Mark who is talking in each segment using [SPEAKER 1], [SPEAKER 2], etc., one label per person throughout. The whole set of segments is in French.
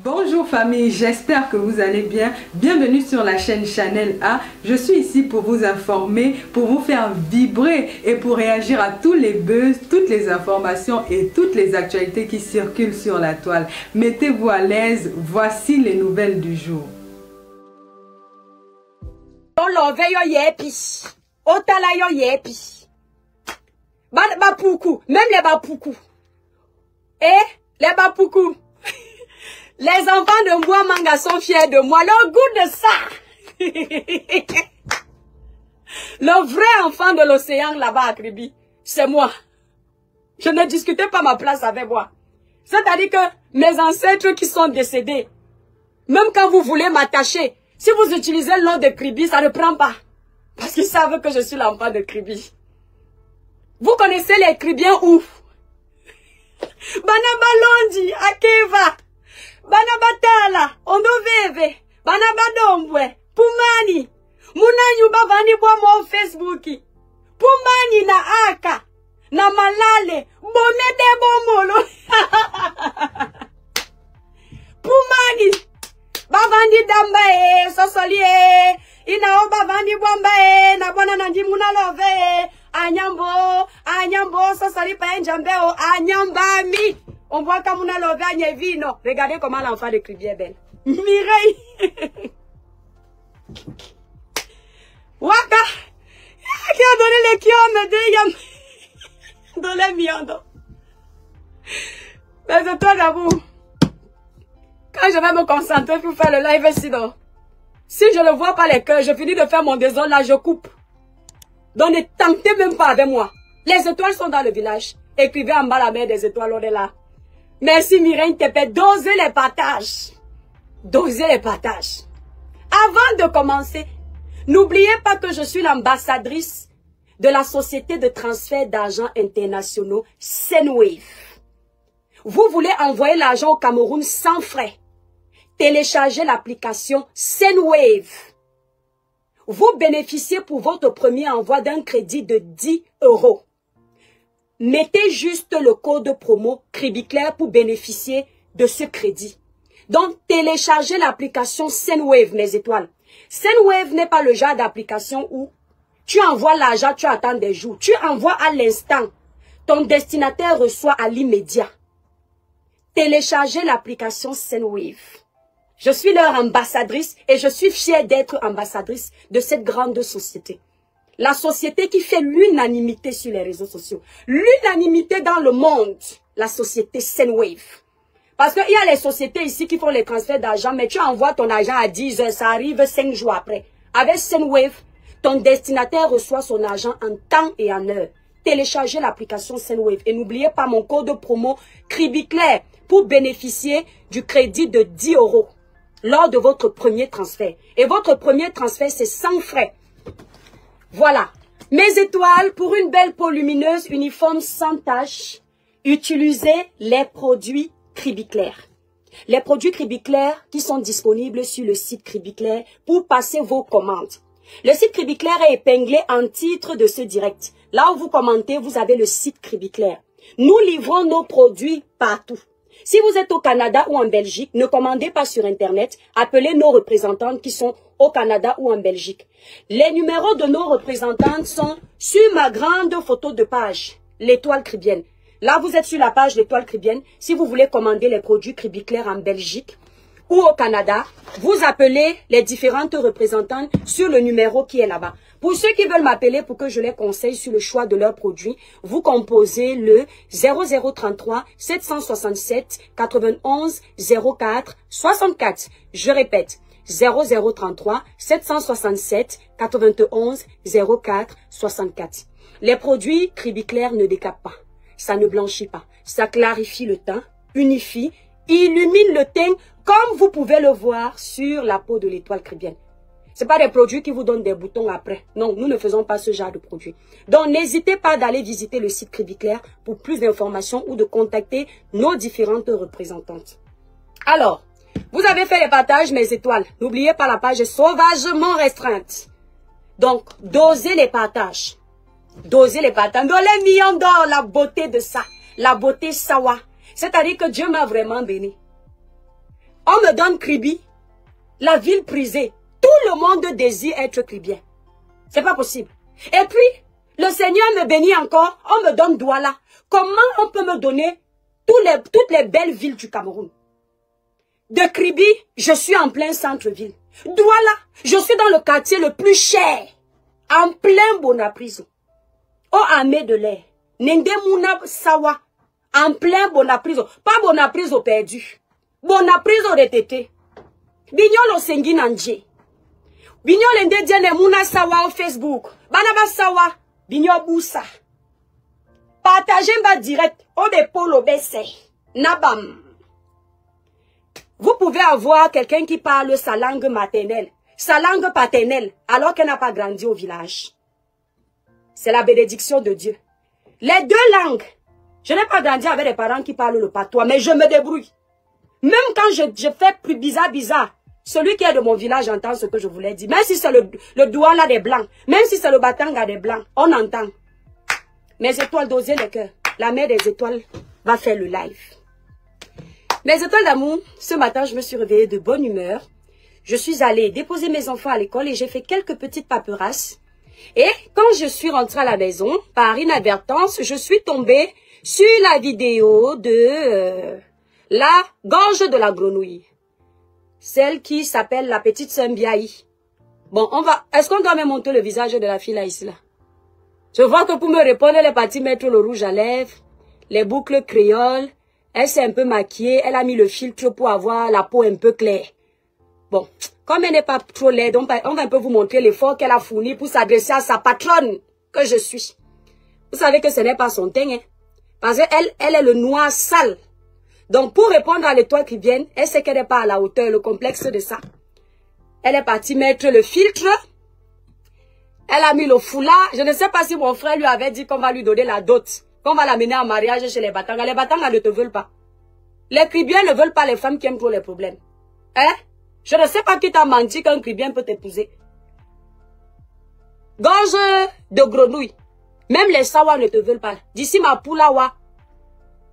[SPEAKER 1] Bonjour famille, j'espère que vous allez bien. Bienvenue sur la chaîne Chanel A. Je suis ici pour vous informer, pour vous faire vibrer et pour réagir à tous les buzz, toutes les informations et toutes les actualités qui circulent sur la toile. Mettez-vous à l'aise, voici les nouvelles du jour.
[SPEAKER 2] Même les bapoukou. Et les bapoukou. Les enfants de Mboua Manga sont fiers de moi. Le goût de ça. Le vrai enfant de l'océan là-bas à Kribi, c'est moi. Je ne discutais pas ma place avec moi. C'est-à-dire que mes ancêtres qui sont décédés, même quand vous voulez m'attacher, si vous utilisez le nom de Kribi, ça ne prend pas. Parce qu'ils savent que je suis l'enfant de Kribi. Vous connaissez les Kribiens où? Banabalondi, Akeva. Banabatala, Ondoveve, Banabadombwe, Pumani, Munanyu Bavani Bomo Facebook, Pumani na Aka, na Malale, Bomede Bomolo, Pumani, Bavandi Dambae, Sosolie, Inao Bavandi Bombae, Nabona Nandi Munalove, Anyambo, Sosoli Paenjambeo, Anyambami. On voit comme on a l'auvergne vino. Regardez comment l'enfant de Kribi est belle. Mireille. Waka. Qui a donné les kiomes de dans les miando. Mais c'est toi d'abord. Quand je vais me concentrer pour faire le live sinon. Si je ne vois pas les cœurs, je finis de faire mon désordre là, je coupe. Donc ne tentez même pas avec moi. Les étoiles sont dans le village. Écrivez en bas la mer des étoiles, on est là. Merci Mireille Tepé, dosez les partages. Dosez les partages. Avant de commencer, n'oubliez pas que je suis l'ambassadrice de la société de transfert d'argent internationaux Sendwave. Vous voulez envoyer l'argent au Cameroun sans frais. Téléchargez l'application Sendwave. Vous bénéficiez pour votre premier envoi d'un crédit de 10 €. Mettez juste le code promo KribiClair pour bénéficier de ce crédit. Donc, téléchargez l'application Sendwave, mes étoiles. Sendwave n'est pas le genre d'application où tu envoies l'argent, tu attends des jours. Tu envoies à l'instant. Ton destinataire reçoit à l'immédiat. Téléchargez l'application Sendwave. Je suis leur ambassadrice et je suis fière d'être ambassadrice de cette grande société. La société qui fait l'unanimité sur les réseaux sociaux. L'unanimité dans le monde. La société Sendwave. Parce qu'il y a les sociétés ici qui font les transferts d'argent, mais tu envoies ton argent à 10 heures, ça arrive 5 jours après. Avec Sendwave, ton destinataire reçoit son argent en temps et en heure. Téléchargez l'application Sendwave. Et n'oubliez pas mon code promo KribiClair pour bénéficier du crédit de 10 € lors de votre premier transfert. Et votre premier transfert, c'est sans frais. Voilà, mes étoiles, pour une belle peau lumineuse, uniforme sans tache, utilisez les produits KribiClair. Les produits KribiClair qui sont disponibles sur le site KribiClair pour passer vos commandes. Le site KribiClair est épinglé en titre de ce direct. Là où vous commentez, vous avez le site KribiClair. Nous livrons nos produits partout. Si vous êtes au Canada ou en Belgique, ne commandez pas sur Internet. Appelez nos représentantes qui sont au Canada ou en Belgique. Les numéros de nos représentantes sont sur ma grande photo de page, l'étoile kribienne. Là, vous êtes sur la page l'étoile kribienne. Si vous voulez commander les produits KribiClair en Belgique ou au Canada, vous appelez les différentes représentantes sur le numéro qui est là-bas. Pour ceux qui veulent m'appeler pour que je les conseille sur le choix de leurs produits, vous composez le 0033 767 91 04 64. Je répète, 0033 767 91 04 64. Les produits KribiClair ne décapent pas. Ça ne blanchit pas. Ça clarifie le teint, unifie, illumine le teint comme vous pouvez le voir sur la peau de l'étoile kribienne. Ce n'est pas des produits qui vous donnent des boutons après. Non, nous ne faisons pas ce genre de produits. Donc, n'hésitez pas d'aller visiter le site KribiClair pour plus d'informations ou de contacter nos différentes représentantes. Alors, vous avez fait les partages, mes étoiles. N'oubliez pas, la page est sauvagement restreinte. Donc, dosez les partages. Dosez les partages. Dans les millions d'or, la beauté de ça. La beauté sawa. C'est-à-dire que Dieu m'a vraiment béni. On me donne Kribi, la ville prisée. Tout le monde désire être Kribien. C'est pas possible. Et puis, le Seigneur me bénit encore, on me donne Douala. Comment on peut me donner toutes les belles villes du Cameroun? De Kribi, je suis en plein centre-ville. Douala, je suis dans le quartier le plus cher, en plein Bonapriso. Au Amé de l'air, Nendemouna Sawa, en plein Bonapriso. Pas Bonapriso perdu. Bonapriso retété. Bignolo Sengi Nanje. Bignolo Ndediane Mouna Sawa au Facebook. Banaba Sawa. Bignolo Boussa. Partagez ma direct. Au dépôt l'obéissé. Nabam. Vous pouvez avoir quelqu'un qui parle sa langue maternelle, sa langue paternelle, alors qu'elle n'a pas grandi au village. C'est la bénédiction de Dieu. Les deux langues. Je n'ai pas grandi avec des parents qui parlent le patois, mais je me débrouille. Même quand je fais plus bizarre, celui qui est de mon village entend ce que je voulais dire. Même si c'est le Douala des Blancs, même si c'est le Batanga des Blancs, on entend. Mes étoiles d'oser le cœur. La mère des étoiles va faire le live. Mes étoiles d'amour, ce matin, je me suis réveillée de bonne humeur. Je suis allée déposer mes enfants à l'école et j'ai fait quelques petites paperasses. Et quand je suis rentrée à la maison, par inadvertance, je suis tombée sur la vidéo de la gorge de la grenouille. Celle qui s'appelle la petite sœur Mbiaï. Bon, est-ce qu'on doit me montrer le visage de la fille là, ici, là? Je vois que pour me répondre, elle est partie mettre le rouge à lèvres, les boucles créoles. Elle s'est un peu maquillée, elle a mis le filtre pour avoir la peau un peu claire. Bon, comme elle n'est pas trop laide, on va un peu vous montrer l'effort qu'elle a fourni pour s'adresser à sa patronne que je suis. Vous savez que ce n'est pas son teint, hein? Parce qu'elle est le noir sale. Donc, pour répondre à l'étoile qui vient, elle sait qu'elle n'est pas à la hauteur, le complexe de ça. Elle est partie mettre le filtre. Elle a mis le foulard. Je ne sais pas si mon frère lui avait dit qu'on va lui donner la dot. Qu'on va l'amener en mariage chez les Batangas. Les Batangas ne te veulent pas. Les Kribiens ne veulent pas les femmes qui aiment trop les problèmes. Hein? Je ne sais pas qui t'a menti qu'un Kribien peut t'épouser. Gorge de grenouille. Même les Sawa ne te veulent pas. D'ici ma poulawa.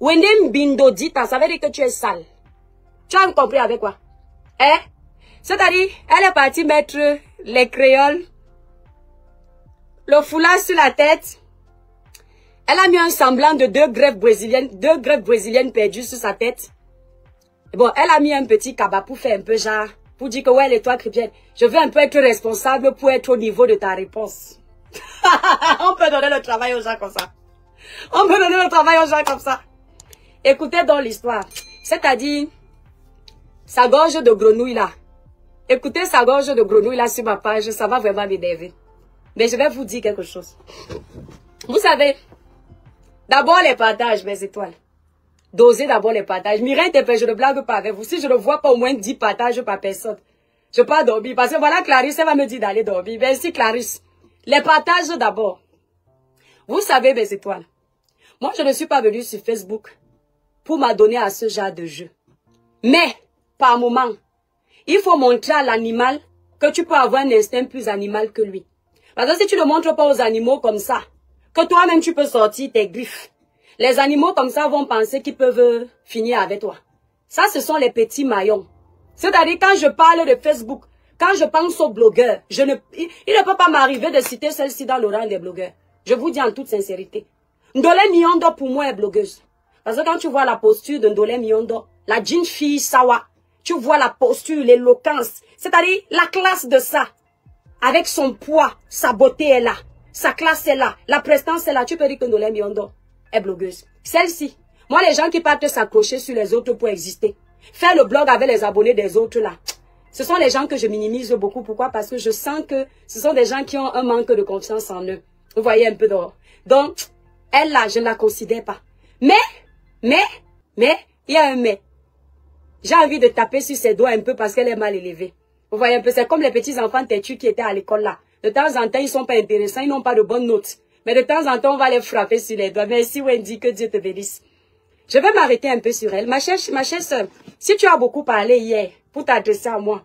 [SPEAKER 2] Wendem bindo dita, ça veut dire que tu es sale. Tu as compris avec quoi? Hein? C'est-à-dire, elle est partie mettre les créoles, le foulard sur la tête. Elle a mis un semblant de deux greffes brésiliennes perdues sur sa tête. Bon, elle a mis un petit cabas pour faire un peu genre, pour dire que ouais, les toi chrétienne, je veux un peu être responsable pour être au niveau de ta réponse. On peut donner le travail aux gens comme ça. On peut donner le travail aux gens comme ça. Écoutez donc l'histoire. C'est-à-dire, sa gorge de grenouille là. Écoutez sa gorge de grenouille là sur ma page, ça va vraiment m'énerver. Mais je vais vous dire quelque chose. Vous savez, d'abord les partages, mes étoiles. Dosez d'abord les partages. Mireille, je ne blague pas avec vous. Si je ne vois pas au moins 10 partages par personne, je ne peux pas dormir. Parce que voilà, Clarisse, elle va me dire d'aller dormir. Merci, Clarisse. Les partages d'abord. Vous savez, mes étoiles, moi, je ne suis pas venue sur Facebook pour m'adonner à ce genre de jeu. Mais, par moment, il faut montrer à l'animal que tu peux avoir un instinct plus animal que lui. Parce que si tu ne montres pas aux animaux comme ça, que toi-même tu peux sortir tes griffes, les animaux comme ça vont penser qu'ils peuvent finir avec toi. Ça, ce sont les petits maillons. C'est-à-dire, quand je parle de Facebook, quand je pense aux blogueurs, il ne peut pas m'arriver de citer celle-ci dans le rang des blogueurs. Je vous dis en toute sincérité. Ndolé Miondo, pour moi, est blogueuse. Parce que quand tu vois la posture de Ndolé Miondo, la jeune fille Sawa, tu vois la posture, l'éloquence, c'est-à-dire la classe de ça. Avec son poids, sa beauté est là, sa classe est là, la prestance est là. Tu peux dire que Ndolé Miondo est blogueuse. Celle-ci, moi, les gens qui partent s'accrocher sur les autres pour exister, faire le blog avec les abonnés des autres là, ce sont les gens que je minimise beaucoup. Pourquoi? Parce que je sens que ce sont des gens qui ont un manque de confiance en eux. Vous voyez un peu dehors. Donc, elle là, je ne la considère pas. Mais, il y a un mais. J'ai envie de taper sur ses doigts un peu parce qu'elle est mal élevée. Vous voyez un peu, c'est comme les petits enfants têtus qui étaient à l'école là. De temps en temps, ils sont pas intéressants, ils n'ont pas de bonnes notes. Mais de temps en temps, on va les frapper sur les doigts. Merci Wendy, que Dieu te bénisse. Je vais m'arrêter un peu sur elle. Ma chère sœur, si tu as beaucoup parlé hier pour t'adresser à moi,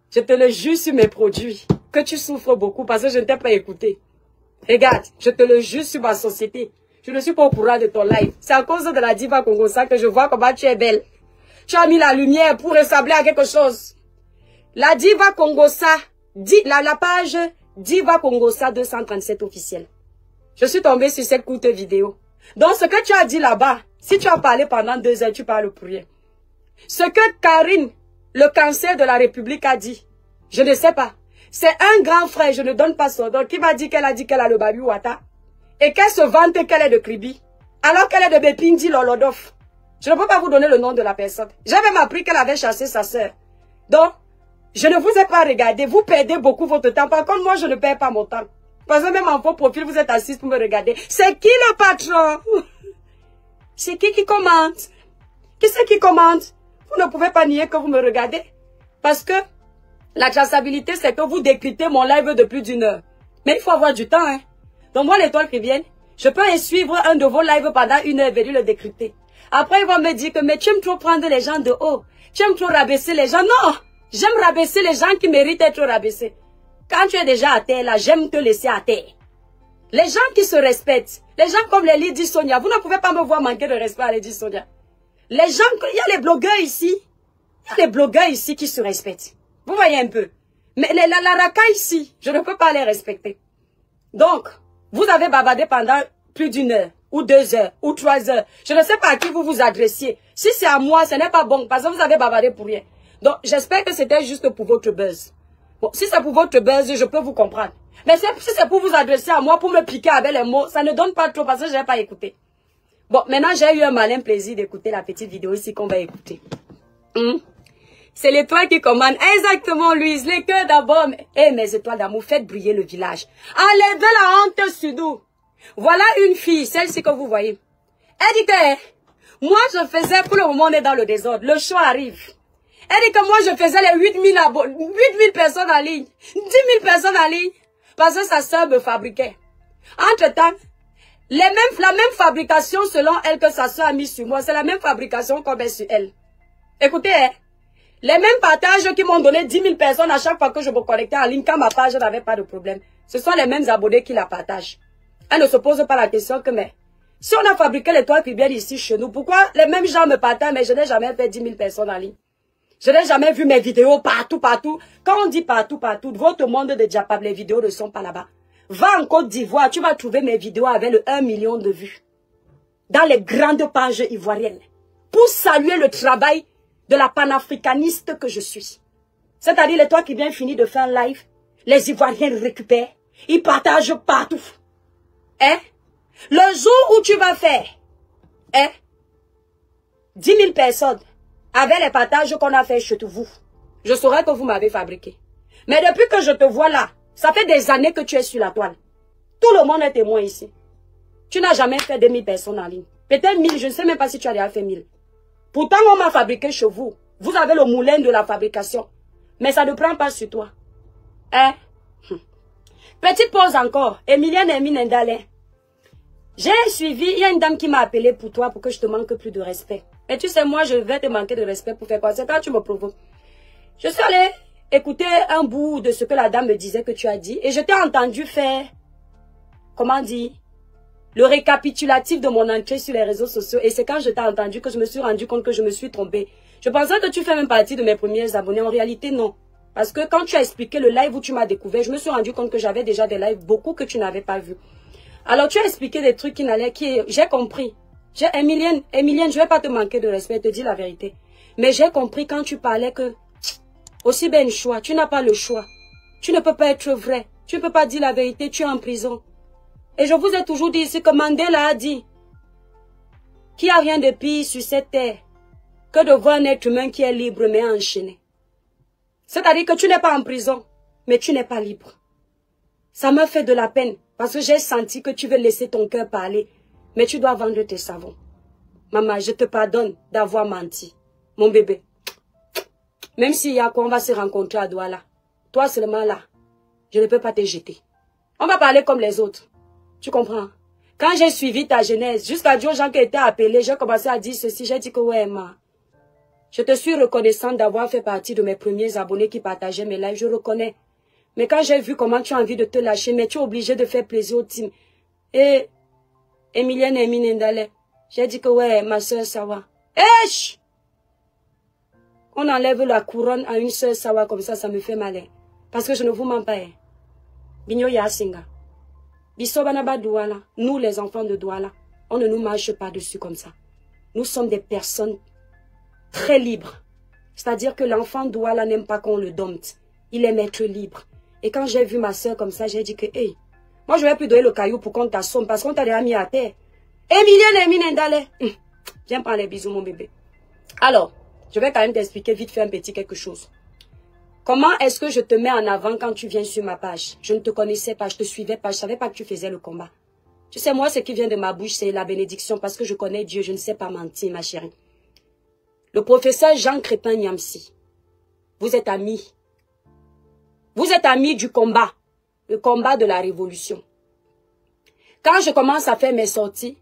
[SPEAKER 2] je te le jure sur mes produits, que tu souffres beaucoup parce que je ne t'ai pas écouté. Regarde, je te le jure sur ma société. Je ne suis pas au courant de ton live. C'est à cause de la diva Congosa que je vois comment tu es belle. Tu as mis la lumière pour ressembler à quelque chose. La Diva Congosa, la page Diva Congosa 237 officielle. Je suis tombée sur cette courte vidéo. Donc, ce que tu as dit là-bas, si tu as parlé pendant 2 heures, tu parles pour rien. Ce que Karine, le cancer de la République, a dit, je ne sais pas. C'est un grand frère, je ne donne pas son nom, qui m'a dit qu'elle a le Babi Ouatta. Et qu'elle se vante qu'elle est de Kribi. Alors qu'elle est de Bepindi Lolodov. Je ne peux pas vous donner le nom de la personne. J'ai même appris qu'elle avait chassé sa sœur. Donc, je ne vous ai pas regardé. Vous perdez beaucoup votre temps. Par contre, moi, je ne perds pas mon temps. Parce que même en faux profil, vous êtes assis pour me regarder. C'est qui le patron? C'est qui commande? Qui c'est qui commande? Vous ne pouvez pas nier que vous me regardez. Parce que la traçabilité, c'est que vous décryptez mon live de plus d'1 heure. Mais il faut avoir du temps, hein. Donc moi, l'étoile qui vient, je peux suivre un de vos lives pendant 1 heure et venir le décrypter. Après, ils vont me dire que mais tu aimes trop prendre les gens de haut. Tu aimes trop rabaisser les gens. Non, j'aime rabaisser les gens qui méritent d'être rabaissés. Quand tu es déjà à terre, là, j'aime te laisser à terre. Les gens qui se respectent, les gens comme les Lady Sonia, vous ne pouvez pas me voir manquer de respect à Lady Sonia. Les gens, il y a les blogueurs ici. Il y a les blogueurs ici qui se respectent. Vous voyez un peu. Mais la raka ici, je ne peux pas les respecter. Donc, vous avez bavardé pendant plus d'1 heure, ou 2 heures, ou 3 heures. Je ne sais pas à qui vous vous adressiez. Si c'est à moi, ce n'est pas bon, parce que vous avez bavardé pour rien. Donc, j'espère que c'était juste pour votre buzz. Bon, si c'est pour votre buzz, je peux vous comprendre. Mais si c'est pour vous adresser à moi, pour me piquer avec les mots, ça ne donne pas trop, parce que je n'ai pas écouté. Bon, maintenant, j'ai eu un malin plaisir d'écouter la petite vidéo ici qu'on va écouter. C'est l'étoile qui commande. Exactement, Louise. Les cœurs d'abord. Eh, mes étoiles d'amour, faites briller le village. Enlevez la honte sur nous. Voilà une fille, celle-ci que vous voyez. Elle dit que, moi, je faisais, pour le moment, on est dans le désordre. Le show arrive. Elle dit que moi, je faisais les 8000 personnes en ligne. 10 000 personnes en ligne. Parce que sa sœur me fabriquait. Entre-temps, la même fabrication selon elle que sa sœur a mis sur moi, c'est la même fabrication qu'on met sur elle. Écoutez, hein. Les mêmes partages qui m'ont donné 10 000 personnes à chaque fois que je me connectais en ligne, quand ma page n'avait pas de problème. Ce sont les mêmes abonnés qui la partagent. Elle ne se pose pas la question que, mais, si on a fabriqué l'étoile Pibielle ici chez nous, pourquoi les mêmes gens me partagent, mais je n'ai jamais fait 10 000 personnes en ligne? Je n'ai jamais vu mes vidéos partout. Quand on dit partout, votre monde de Diapab, les vidéos ne sont pas là-bas. Va en Côte d'Ivoire, tu vas trouver mes vidéos avec le 1 million de vues. Dans les grandes pages ivoiriennes. Pour saluer le travail de la panafricaniste que je suis. C'est-à-dire l'étoile qui vient finir de faire un live, les Ivoiriens le récupèrent, ils partagent partout. Hein? Le jour où tu vas faire, hein? 10 000 personnes, avec les partages qu'on a fait chez vous, je saurais que vous m'avez fabriqué. Mais depuis que je te vois là, ça fait des années que tu es sur la toile. Tout le monde est témoin ici. Tu n'as jamais fait 2000 personnes en ligne. Peut-être 1000, je ne sais même pas si tu as déjà fait 1000. Pourtant, on m'a fabriqué chez vous. Vous avez le moulin de la fabrication. Mais ça ne prend pas sur toi. Hein? Petite pause encore. Emilienne Ndale. J'ai suivi, il y a une dame qui m'a appelé pour toi pour que je te manque plus de respect. Mais tu sais, moi, je vais te manquer de respect pour faire quoi? C'est quand tu me provoques. Je suis allée écouter un bout de ce que la dame me disait que tu as dit. Et je t'ai entendu faire, comment dire, le récapitulatif de mon entrée sur les réseaux sociaux. Et c'est quand je t'ai entendu que je me suis rendu compte que je me suis trompée. Je pensais que tu fais même partie de mes premiers abonnés. En réalité, non. Parce que quand tu as expliqué le live où tu m'as découvert, je me suis rendu compte que j'avais déjà des lives, beaucoup que tu n'avais pas vu. Alors tu as expliqué des trucs qui n'allaient, j'ai compris. Emilienne, je vais pas te manquer de respect, te dis la vérité. Mais j'ai compris quand tu parlais que, aussi bien choix, tu n'as pas le choix. Tu ne peux pas être vrai. Tu ne peux pas dire la vérité, tu es en prison. Et je vous ai toujours dit ici que Mandela a dit qu'il n'y a rien de pire sur cette terre que de voir un être humain qui est libre mais enchaîné. C'est-à-dire que tu n'es pas en prison, mais tu n'es pas libre. Ça m'a fait de la peine parce que j'ai senti que tu veux laisser ton cœur parler, mais tu dois vendre tes savons. Maman, je te pardonne d'avoir menti. Mon bébé, même s'il y a quoi, on va se rencontrer à Douala. Toi seulement là, je ne peux pas te jeter. On va parler comme les autres. Tu comprends? Quand j'ai suivi ta genèse, jusqu'à dire aux gens qui étaient appelés, j'ai commencé à dire ceci, j'ai dit que ouais, ma. Je te suis reconnaissante d'avoir fait partie de mes premiers abonnés qui partageaient mes lives, je reconnais. Mais quand j'ai vu comment tu as envie de te lâcher, mais tu es obligé de faire plaisir au team. Et Emilienne Ndale, j'ai dit que ouais, ma soeur, ça va. Esh! On enlève la couronne à une seule sawa comme ça me fait mal. Parce que je ne vous mens pas. Binyo Yasinga. Bisobanaba Douala, nous les enfants de Douala, on ne nous marche pas dessus comme ça. Nous sommes des personnes très libres. C'est-à-dire que l'enfant Douala n'aime pas qu'on le dompte. Il aime être libre. Et quand j'ai vu ma soeur comme ça, j'ai dit que, hey, moi je vais plus donner le caillou pour qu'on t'assomme parce qu'on t'a déjà mis à terre. Viens prendre les bisous, mon bébé. Alors, je vais quand même t'expliquer vite fait un petit quelque chose. Comment est-ce que je te mets en avant quand tu viens sur ma page? Je ne te connaissais pas, je te suivais pas, je savais pas que tu faisais le combat. Tu sais, moi, ce qui vient de ma bouche, c'est la bénédiction parce que je connais Dieu, je ne sais pas mentir, ma chérie. Le professeur Jean Crépin Niamsi, vous êtes amis. Vous êtes amis du combat, le combat de la révolution. Quand je commence à faire mes sorties,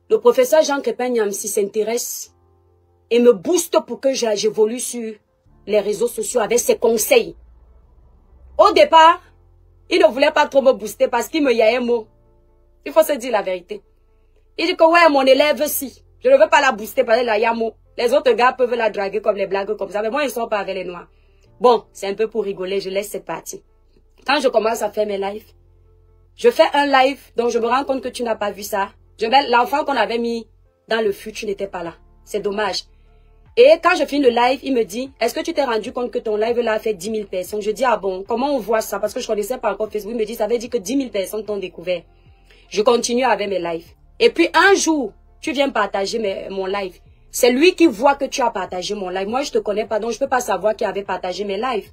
[SPEAKER 2] le professeur Jean Crépin Niamsi s'intéresse et me booste pour que j'évolue sur les réseaux sociaux avec ses conseils. Au départ, il ne voulait pas trop me booster parce qu'il me y a un mot. Il faut se dire la vérité. Il dit que ouais, mon élève, si. Je ne veux pas la booster parce qu'elle a un mot. Les autres gars peuvent la draguer comme les blagues comme ça. Mais moi, ils ne sont pas avec les noirs. Bon, c'est un peu pour rigoler. Je laisse cette partie. Quand je commence à faire mes lives, je fais un live dont je me rends compte que tu n'as pas vu ça. L'enfant qu'on avait mis dans le fût, tu n'étais pas là. C'est dommage. Et quand je finis le live, il me dit, est-ce que tu t'es rendu compte que ton live là a fait 10 000 personnes? Je dis, ah bon, comment on voit ça? Parce que je ne connaissais pas encore Facebook. Il me dit, ça veut dire que 10 000 personnes t'ont découvert. Je continue avec mes lives. Et puis un jour, tu viens partager mon live. C'est lui qui voit que tu as partagé mon live. Moi, je ne te connais pas, donc je ne peux pas savoir qui avait partagé mes lives.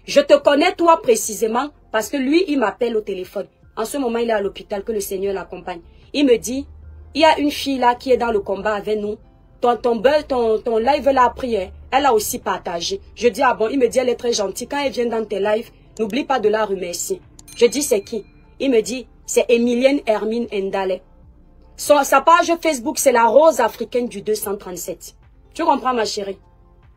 [SPEAKER 2] Je te connais toi précisément parce que lui, il m'appelle au téléphone. En ce moment, il est à l'hôpital, que le Seigneur l'accompagne. Il me dit, il y a une fille là qui est dans le combat avec nous. Ton live là a pris, elle a aussi partagé. Je dis, ah bon, il me dit, elle est très gentille. Quand elle vient dans tes lives, n'oublie pas de la remercier. Je dis, c'est qui? Il me dit, c'est Emilienne Hermine Ndale. Sa page Facebook, c'est la rose africaine du 237. Tu comprends, ma chérie?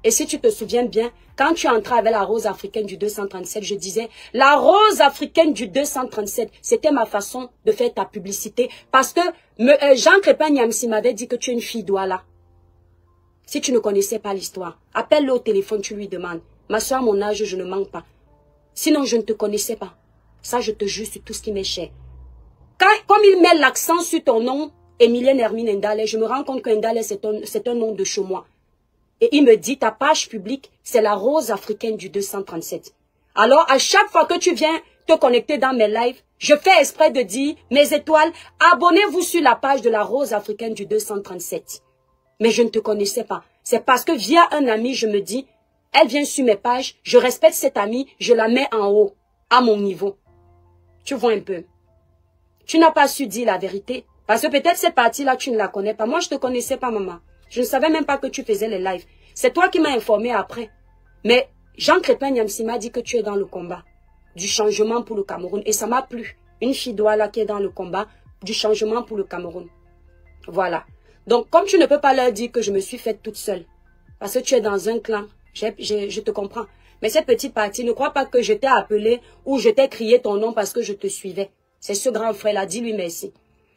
[SPEAKER 2] Et si tu te souviens bien, quand tu entrais avec la rose africaine du 237, je disais, la rose africaine du 237, c'était ma façon de faire ta publicité. Parce que Jean Crépin Niamsi m'avait dit que tu es une fille Douala. Si tu ne connaissais pas l'histoire, appelle-le au téléphone, tu lui demandes. Ma soeur, mon âge, je ne manque pas. Sinon, je ne te connaissais pas. Ça, je te jure sur tout ce qui m'est cher. Comme il met l'accent sur ton nom, Emilienne Hermine Ndale, je me rends compte que Ndale, c'est un nom de chez moi. Et il me dit, ta page publique, c'est la rose africaine du 237. Alors, à chaque fois que tu viens te connecter dans mes lives, je fais exprès de dire, mes étoiles, abonnez-vous sur la page de la rose africaine du 237. Mais je ne te connaissais pas. C'est parce que via un ami, je me dis, elle vient sur mes pages, je respecte cette amie, je la mets en haut, à mon niveau. Tu vois un peu. Tu n'as pas su dire la vérité. Parce que peut-être cette partie-là, tu ne la connais pas. Moi, je ne te connaissais pas, maman. Je ne savais même pas que tu faisais les lives. C'est toi qui m'as informé après. Mais Jean Crépin Niamsi m'a dit que tu es dans le combat du changement pour le Cameroun. Et ça m'a plu. Une fille Douala qui est dans le combat du changement pour le Cameroun. Voilà. Donc, comme tu ne peux pas leur dire que je me suis faite toute seule, parce que tu es dans un clan, je te comprends. Mais cette petite partie, ne crois pas que je t'ai appelé ou je t'ai crié ton nom parce que je te suivais. C'est ce grand frère-là, dis-lui merci.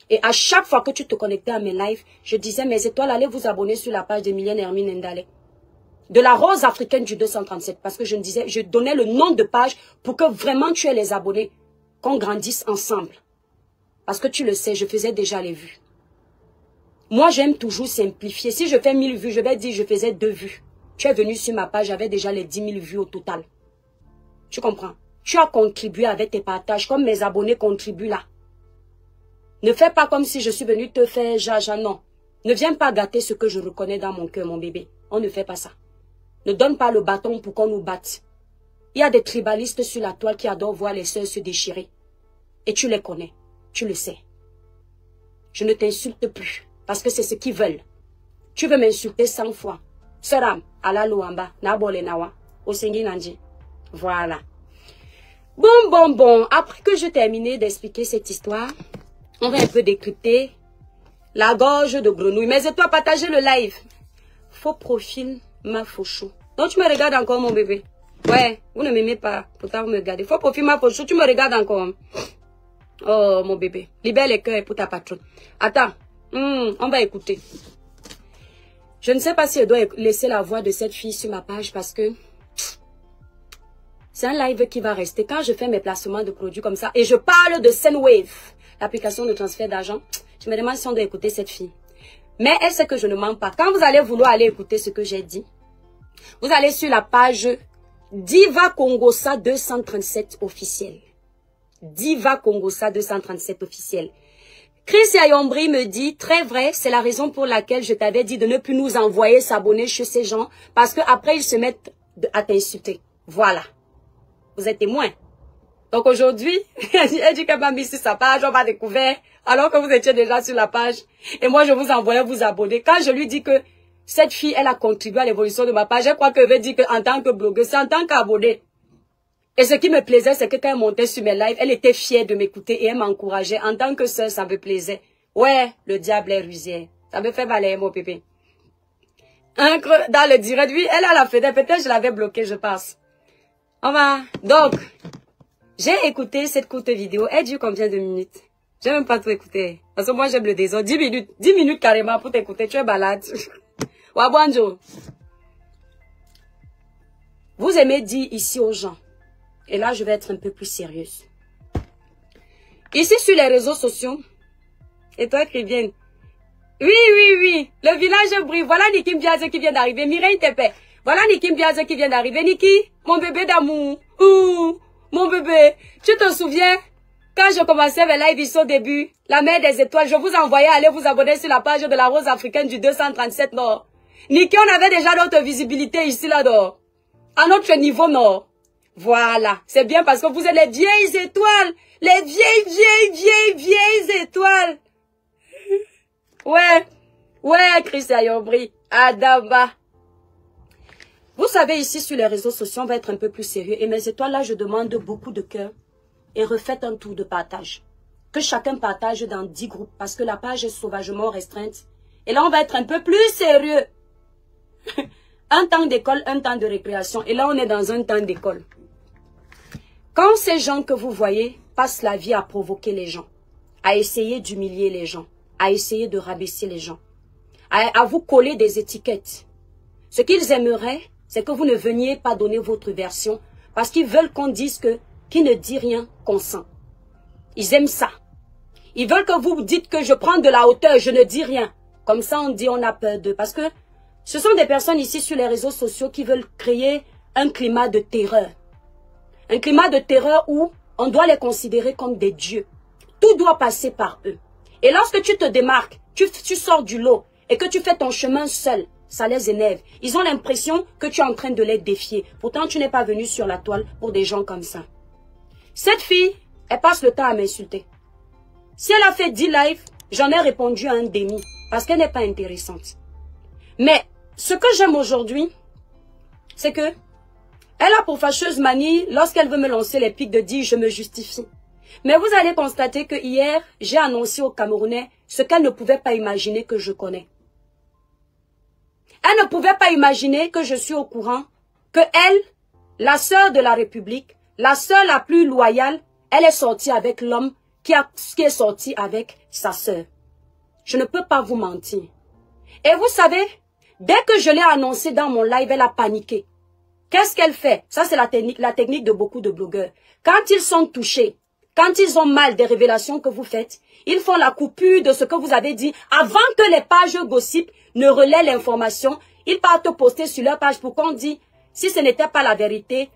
[SPEAKER 2] Et à chaque fois que tu te connectais à mes lives, je disais, mes étoiles, allez vous abonner sur la page d'Emilienne Hermine Ndale. De la rose africaine du 237. Parce que je donnais le nom de page pour que vraiment tu aies les abonnés. Qu'on grandisse ensemble. Parce que tu le sais, je faisais déjà les vues. Moi, j'aime toujours simplifier. Si je fais 1000 vues, je vais dire je faisais 2 vues. Tu es venu sur ma page, j'avais déjà les 10 000 vues au total. Tu comprends? Tu as contribué avec tes partages, comme mes abonnés contribuent là. Ne fais pas comme si je suis venu te faire jaja, non. Ne viens pas gâter ce que je reconnais dans mon cœur, mon bébé. On ne fait pas ça. Ne donne pas le bâton pour qu'on nous batte. Il y a des tribalistes sur la toile qui adorent voir les sœurs se déchirer. Et tu les connais. Tu le sais. Je ne t'insulte plus. Parce que c'est ce qu'ils veulent. Tu veux m'insulter 100 fois. Seram, ala luamba, nabole nawa, osengi nanji. Voilà. Bon. Après que je terminé d'expliquer cette histoire, on va un peu décrypter la gorge de grenouille. Mais c'est toi, partagez le live. Faux profil, ma fauchou. Donc tu me regardes encore, mon bébé. Ouais, vous ne m'aimez pas. Pourtant, vous me regardez. Faux profil, ma fauchou, tu me regardes encore. Oh, mon bébé. Libère les cœurs pour ta patronne. Attends. On va écouter. Je ne sais pas si je dois laisser la voix de cette fille sur ma page parce que c'est un live qui va rester. Quand je fais mes placements de produits comme ça et je parle de Sendwave, l'application de transfert d'argent, je me demande si on doit écouter cette fille. Mais elle sait que je ne mens pas. Quand vous allez vouloir aller écouter ce que j'ai dit, vous allez sur la page Diva Congosa 237 officielle. Diva Congosa 237 officielle. Chris Yayombri me dit, très vrai, c'est la raison pour laquelle je t'avais dit de ne plus nous envoyer s'abonner chez ces gens, parce qu'après ils se mettent à t'insulter. Voilà. Vous êtes témoin. Donc aujourd'hui, elle dit qu'elle m'a mis sur sa page, on m'a découvert, alors que vous étiez déjà sur la page. Et moi, je vous envoyais vous abonner. Quand je lui dis que cette fille, elle a contribué à l'évolution de ma page, je crois qu'elle veut dire qu'en tant que blogueuse, c'est en tant qu'abonnée. Et ce qui me plaisait, c'est que quand elle montait sur mes lives, elle était fière de m'écouter et elle m'encourageait. En tant que sœur, ça me plaisait. Ouais, le diable est rusé. Ça me fait balayer, mon pépé. Dans le direct, oui, elle a la fenêtre. Peut-être je l'avais bloquée, je pense. On va. Donc, j'ai écouté cette courte vidéo. Elle dure combien de minutes? J'ai même pas tout écouté. Parce que moi, j'aime le désordre. 10 minutes. 10 minutes carrément pour t'écouter. Tu es balade. Wabwanjo. Vous aimez dire ici aux gens. Et là, je vais être un peu plus sérieuse. Ici, sur les réseaux sociaux. Et toi, Krivienne. Oui, oui, oui. Le village brille. Voilà Niki Mbiaze qui vient d'arriver. Mireille Tepe. Voilà Niki Mbiaze qui vient d'arriver. Niki, mon bébé d'amour. Ouh, mon bébé. Tu te souviens, quand je commençais mes lives ici au début, la mer des étoiles, je vous envoyais aller vous abonner sur la page de la Rose africaine du 237 Nord. Niki, on avait déjà notre visibilité ici, là-dedans. À notre niveau, Nord. Voilà. C'est bien parce que vous êtes les vieilles étoiles. Les vieilles étoiles. Ouais. Ouais, Chris Ayombri. Adamba. Vous savez, ici, sur les réseaux sociaux, on va être un peu plus sérieux. Et mes étoiles, là, je demande beaucoup de cœur. Et refaites un tour de partage. Que chacun partage dans 10 groupes. Parce que la page est sauvagement restreinte. Et là, on va être un peu plus sérieux. Un temps d'école, un temps de récréation. Et là, on est dans un temps d'école. Quand ces gens que vous voyez passent la vie à provoquer les gens, à essayer d'humilier les gens, à essayer de rabaisser les gens, à vous coller des étiquettes, ce qu'ils aimeraient, c'est que vous ne veniez pas donner votre version parce qu'ils veulent qu'on dise que qui ne dit rien consent. Ils aiment ça. Ils veulent que vous dites que je prends de la hauteur, je ne dis rien. Comme ça, on dit on a peur d'eux. Parce que ce sont des personnes ici sur les réseaux sociaux qui veulent créer un climat de terreur. Un climat de terreur où on doit les considérer comme des dieux. Tout doit passer par eux. Et lorsque tu te démarques, tu sors du lot et que tu fais ton chemin seul, ça les énerve. Ils ont l'impression que tu es en train de les défier. Pourtant, tu n'es pas venu sur la toile pour des gens comme ça. Cette fille, elle passe le temps à m'insulter. Si elle a fait 10 lives, j'en ai répondu à un demi parce qu'elle n'est pas intéressante. Mais ce que j'aime aujourd'hui, c'est que elle a pour fâcheuse manie, lorsqu'elle veut me lancer les pics, de dire « je me justifie ». Mais vous allez constater que hier, j'ai annoncé aux Camerounais ce qu'elle ne pouvait pas imaginer que je connais. Elle ne pouvait pas imaginer que je suis au courant, que elle, la sœur de la République, la sœur la plus loyale, elle est sortie avec l'homme qui est sorti avec sa sœur. Je ne peux pas vous mentir. Et vous savez, dès que je l'ai annoncé dans mon live, elle a paniqué. Qu'est-ce qu'elle fait? Ça, c'est la technique de beaucoup de blogueurs. Quand ils sont touchés, quand ils ont mal des révélations que vous faites, ils font la coupure de ce que vous avez dit avant que les pages gossip ne relaient l'information. Ils partent poster sur leur page pour qu'on dise, si ce n'était pas la vérité,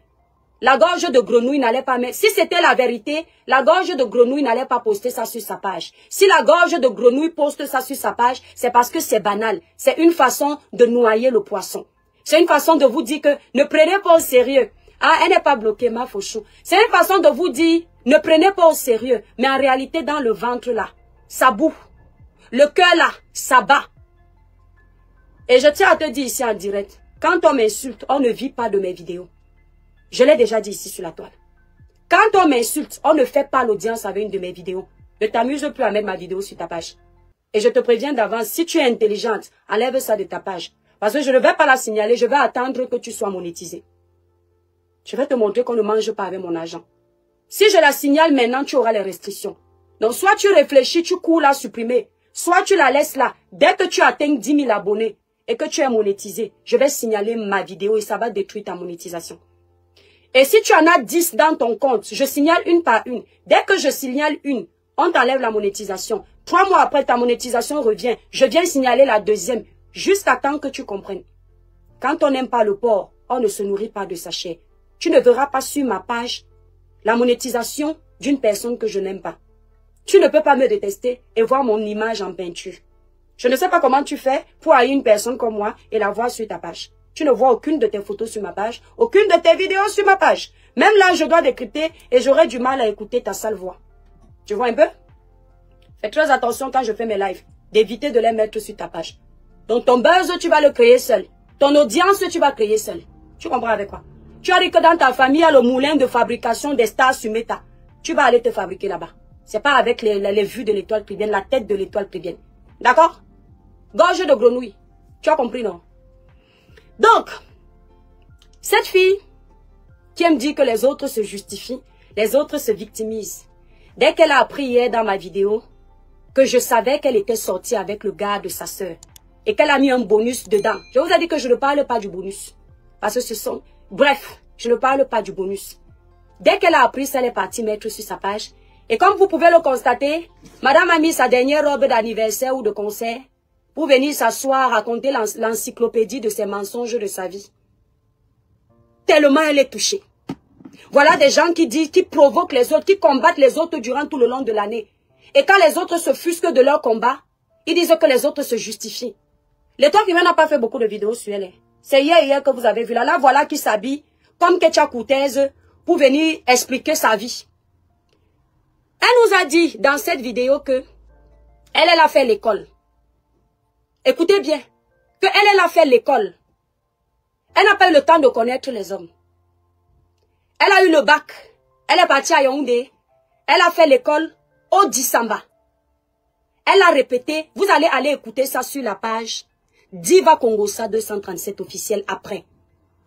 [SPEAKER 2] la gorge de grenouille n'allait pas mettre. Si c'était la vérité, la gorge de grenouille n'allait pas poster ça sur sa page. Si la gorge de grenouille poste ça sur sa page, c'est parce que c'est banal. C'est une façon de noyer le poisson. C'est une façon de vous dire que ne prenez pas au sérieux. Ah, elle n'est pas bloquée, ma fauchou. C'est une façon de vous dire, ne prenez pas au sérieux. Mais en réalité, dans le ventre là, ça boue. Le cœur là, ça bat. Et je tiens à te dire ici en direct, quand on m'insulte, on ne vit pas de mes vidéos. Je l'ai déjà dit ici sur la toile. Quand on m'insulte, on ne fait pas l'audience avec une de mes vidéos. Ne t'amuse plus à mettre ma vidéo sur ta page. Et je te préviens d'avance, si tu es intelligente, enlève ça de ta page. Parce que je ne vais pas la signaler, je vais attendre que tu sois monétisé. Je vais te montrer qu'on ne mange pas avec mon argent. Si je la signale maintenant, tu auras les restrictions. Donc soit tu réfléchis, tu cours la supprimer. Soit tu la laisses là. Dès que tu atteins 10 000 abonnés, et que tu es monétisé, je vais signaler ma vidéo et ça va détruire ta monétisation. Et si tu en as 10 dans ton compte, je signale une par une. Dès que je signale une, on t'enlève la monétisation. 3 mois après, ta monétisation revient. Je viens signaler la deuxième, jusqu'à temps que tu comprennes. Quand on n'aime pas le porc, on ne se nourrit pas de sa chair. Tu ne verras pas sur ma page la monétisation d'une personne que je n'aime pas. Tu ne peux pas me détester et voir mon image en peinture. Je ne sais pas comment tu fais pour haïr une personne comme moi et la voir sur ta page. Tu ne vois aucune de tes photos sur ma page, aucune de tes vidéos sur ma page. Même là, je dois décrypter et j'aurai du mal à écouter ta sale voix. Tu vois un peu? Fais très attention quand je fais mes lives, d'éviter de les mettre sur ta page. Donc ton buzz, tu vas le créer seul. Ton audience, tu vas créer seul. Tu comprends avec quoi? Tu as dit que dans ta famille, il y a le moulin de fabrication des stars sur Meta. Tu vas aller te fabriquer là-bas. C'est pas avec les vues de l'étoile plébéienne, la tête de l'étoile plébéienne. D'accord? Gorge de grenouille. Tu as compris, non? Donc, cette fille qui aime dire que les autres se justifient, les autres se victimisent. Dès qu'elle a appris hier dans ma vidéo que je savais qu'elle était sortie avec le gars de sa sœur et qu'elle a mis un bonus dedans. Je vous ai dit que je ne parle pas du bonus. Parce que ce sont... Bref, je ne parle pas du bonus. Dès qu'elle a appris ça, elle est partie mettre sur sa page. Et comme vous pouvez le constater, madame a mis sa dernière robe d'anniversaire ou de concert pour venir s'asseoir, raconter l'encyclopédie de ses mensonges de sa vie. Tellement elle est touchée. Voilà des gens qui disent, qui provoquent les autres, qui combattent les autres durant tout le long de l'année. Et quand les autres se fusquent de leur combat, ils disent que les autres se justifient. L'étoile Plébéienne n'a pas fait beaucoup de vidéos sur elle. C'est hier que vous avez vu là. Là, voilà qui s'habille comme Ketia Koutez pour venir expliquer sa vie. Elle nous a dit dans cette vidéo que elle a fait l'école. Écoutez bien, que elle a fait l'école. Elle n'a pas eu le temps de connaître les hommes. Elle a eu le bac. Elle est partie à Yaoundé. Elle a fait l'école au Dissamba. Elle a répété. Vous allez aller écouter ça sur la page Diva Congossa 237 officiel après.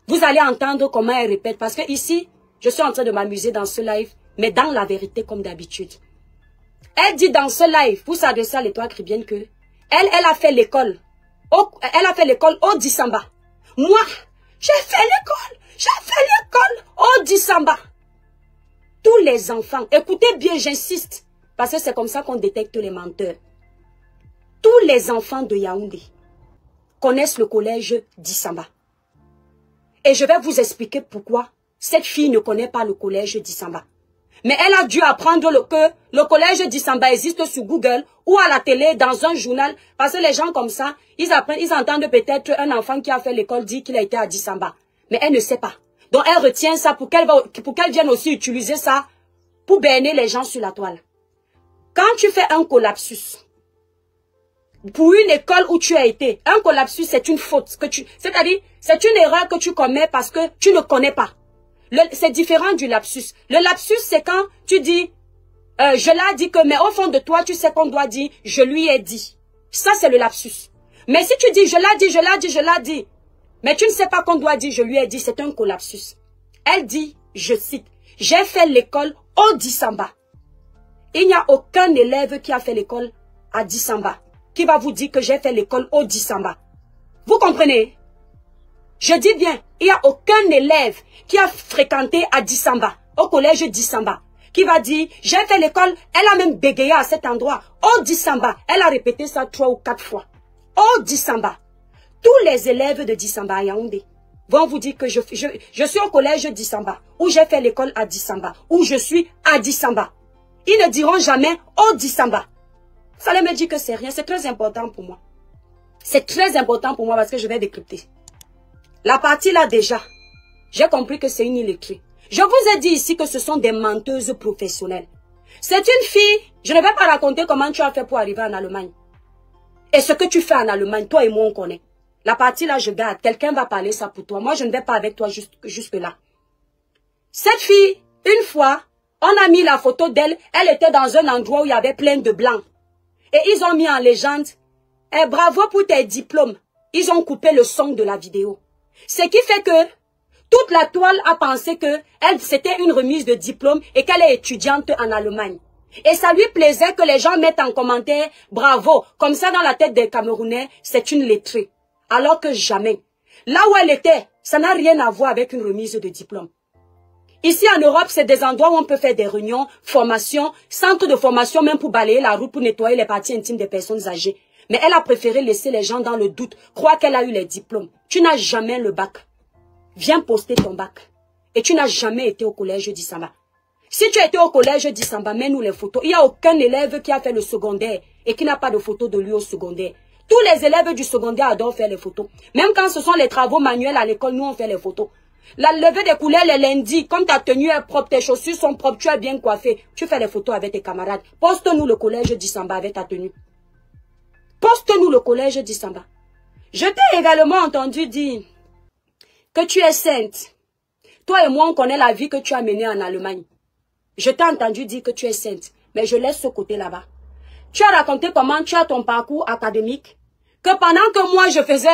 [SPEAKER 2] Vous allez entendre comment elle répète. Parce que ici, je suis en train de m'amuser dans ce live, mais dans la vérité comme d'habitude. Elle dit dans ce live, pour s'adresser à l'étoile plébéienne que elle a fait l'école. Elle a fait l'école au Dissamba. Moi, j'ai fait l'école au Dissamba. Tous les enfants, écoutez bien, j'insiste, parce que c'est comme ça qu'on détecte les menteurs. Tous les enfants de Yaoundé connaissent le collège Dissamba. Et je vais vous expliquer pourquoi cette fille ne connaît pas le collège Dissamba. Mais elle a dû apprendre que le collège Dissamba existe sur Google ou à la télé, dans un journal. Parce que les gens comme ça, ils entendent peut-être un enfant qui a fait l'école dire qu'il a été à Dissamba. Mais elle ne sait pas. Donc elle retient ça pour qu'elle vienne aussi utiliser ça pour berner les gens sur la toile. Quand tu fais un collapsus, pour une école où tu as été, un collapsus c'est une faute. C'est-à-dire, c'est une erreur que tu commets parce que tu ne connais pas. C'est différent du lapsus. Le lapsus, c'est quand tu dis, je l'ai dit que, mais au fond de toi, tu sais qu'on doit dire, je lui ai dit. Ça, c'est le lapsus. Mais si tu dis, je l'ai dit, mais tu ne sais pas qu'on doit dire, je lui ai dit, c'est un collapsus. Elle dit, je cite, j'ai fait l'école au Dissamba. Il n'y a aucun élève qui a fait l'école à Dissamba qui va vous dire que j'ai fait l'école au Dissamba. Vous comprenez? Je dis bien, il n'y a aucun élève qui a fréquenté à Dissamba, au collège Dissamba, qui va dire, j'ai fait l'école, elle a même bégayé à cet endroit, au Dissamba. Elle a répété ça 3 ou 4 fois. Au Dissamba. Tous les élèves de Dissamba à Yaoundé vont vous dire que je suis au collège Dissamba, ou j'ai fait l'école à Dissamba, ou je suis à Dissamba. Ils ne diront jamais au Dissamba. Ça me dit que c'est rien, c'est très important pour moi. C'est très important pour moi parce que je vais décrypter. La partie là déjà, j'ai compris que c'est une illettrée. Je vous ai dit ici que ce sont des menteuses professionnelles. C'est une fille, je ne vais pas raconter comment tu as fait pour arriver en Allemagne. Et ce que tu fais en Allemagne, toi et moi on connaît. La partie là je garde, quelqu'un va parler ça pour toi. Moi je ne vais pas avec toi jusque là. Cette fille, une fois, on a mis la photo d'elle, elle était dans un endroit où il y avait plein de blancs. Et ils ont mis en légende, eh, bravo pour tes diplômes. Ils ont coupé le son de la vidéo. Ce qui fait que toute la toile a pensé que c'était une remise de diplôme et qu'elle est étudiante en Allemagne. Et ça lui plaisait que les gens mettent en commentaire, bravo, comme ça dans la tête des Camerounais, c'est une lettrée. Alors que jamais. Là où elle était, ça n'a rien à voir avec une remise de diplôme. Ici en Europe, c'est des endroits où on peut faire des réunions, formations, centres de formation même pour balayer la route, pour nettoyer les parties intimes des personnes âgées. Mais elle a préféré laisser les gens dans le doute, croire qu'elle a eu les diplômes. Tu n'as jamais le bac. Viens poster ton bac. Et tu n'as jamais été au collège d'Issamba. Si tu as été au collège d'Issamba, mets-nous les photos. Il n'y a aucun élève qui a fait le secondaire et qui n'a pas de photo de lui au secondaire. Tous les élèves du secondaire adorent faire les photos. Même quand ce sont les travaux manuels à l'école, nous on fait les photos. La levée des couleurs les lundis, comme ta tenue est propre, tes chaussures sont propres, tu es bien coiffé, tu fais les photos avec tes camarades. Poste-nous le collège d'Issamba avec ta tenue. Poste-nous le collège d'Issamba. Je t'ai également entendu dire que tu es sainte. Toi et moi, on connaît la vie que tu as menée en Allemagne. Je t'ai entendu dire que tu es sainte, mais je laisse ce côté là-bas. Tu as raconté comment tu as ton parcours académique, que pendant que moi je faisais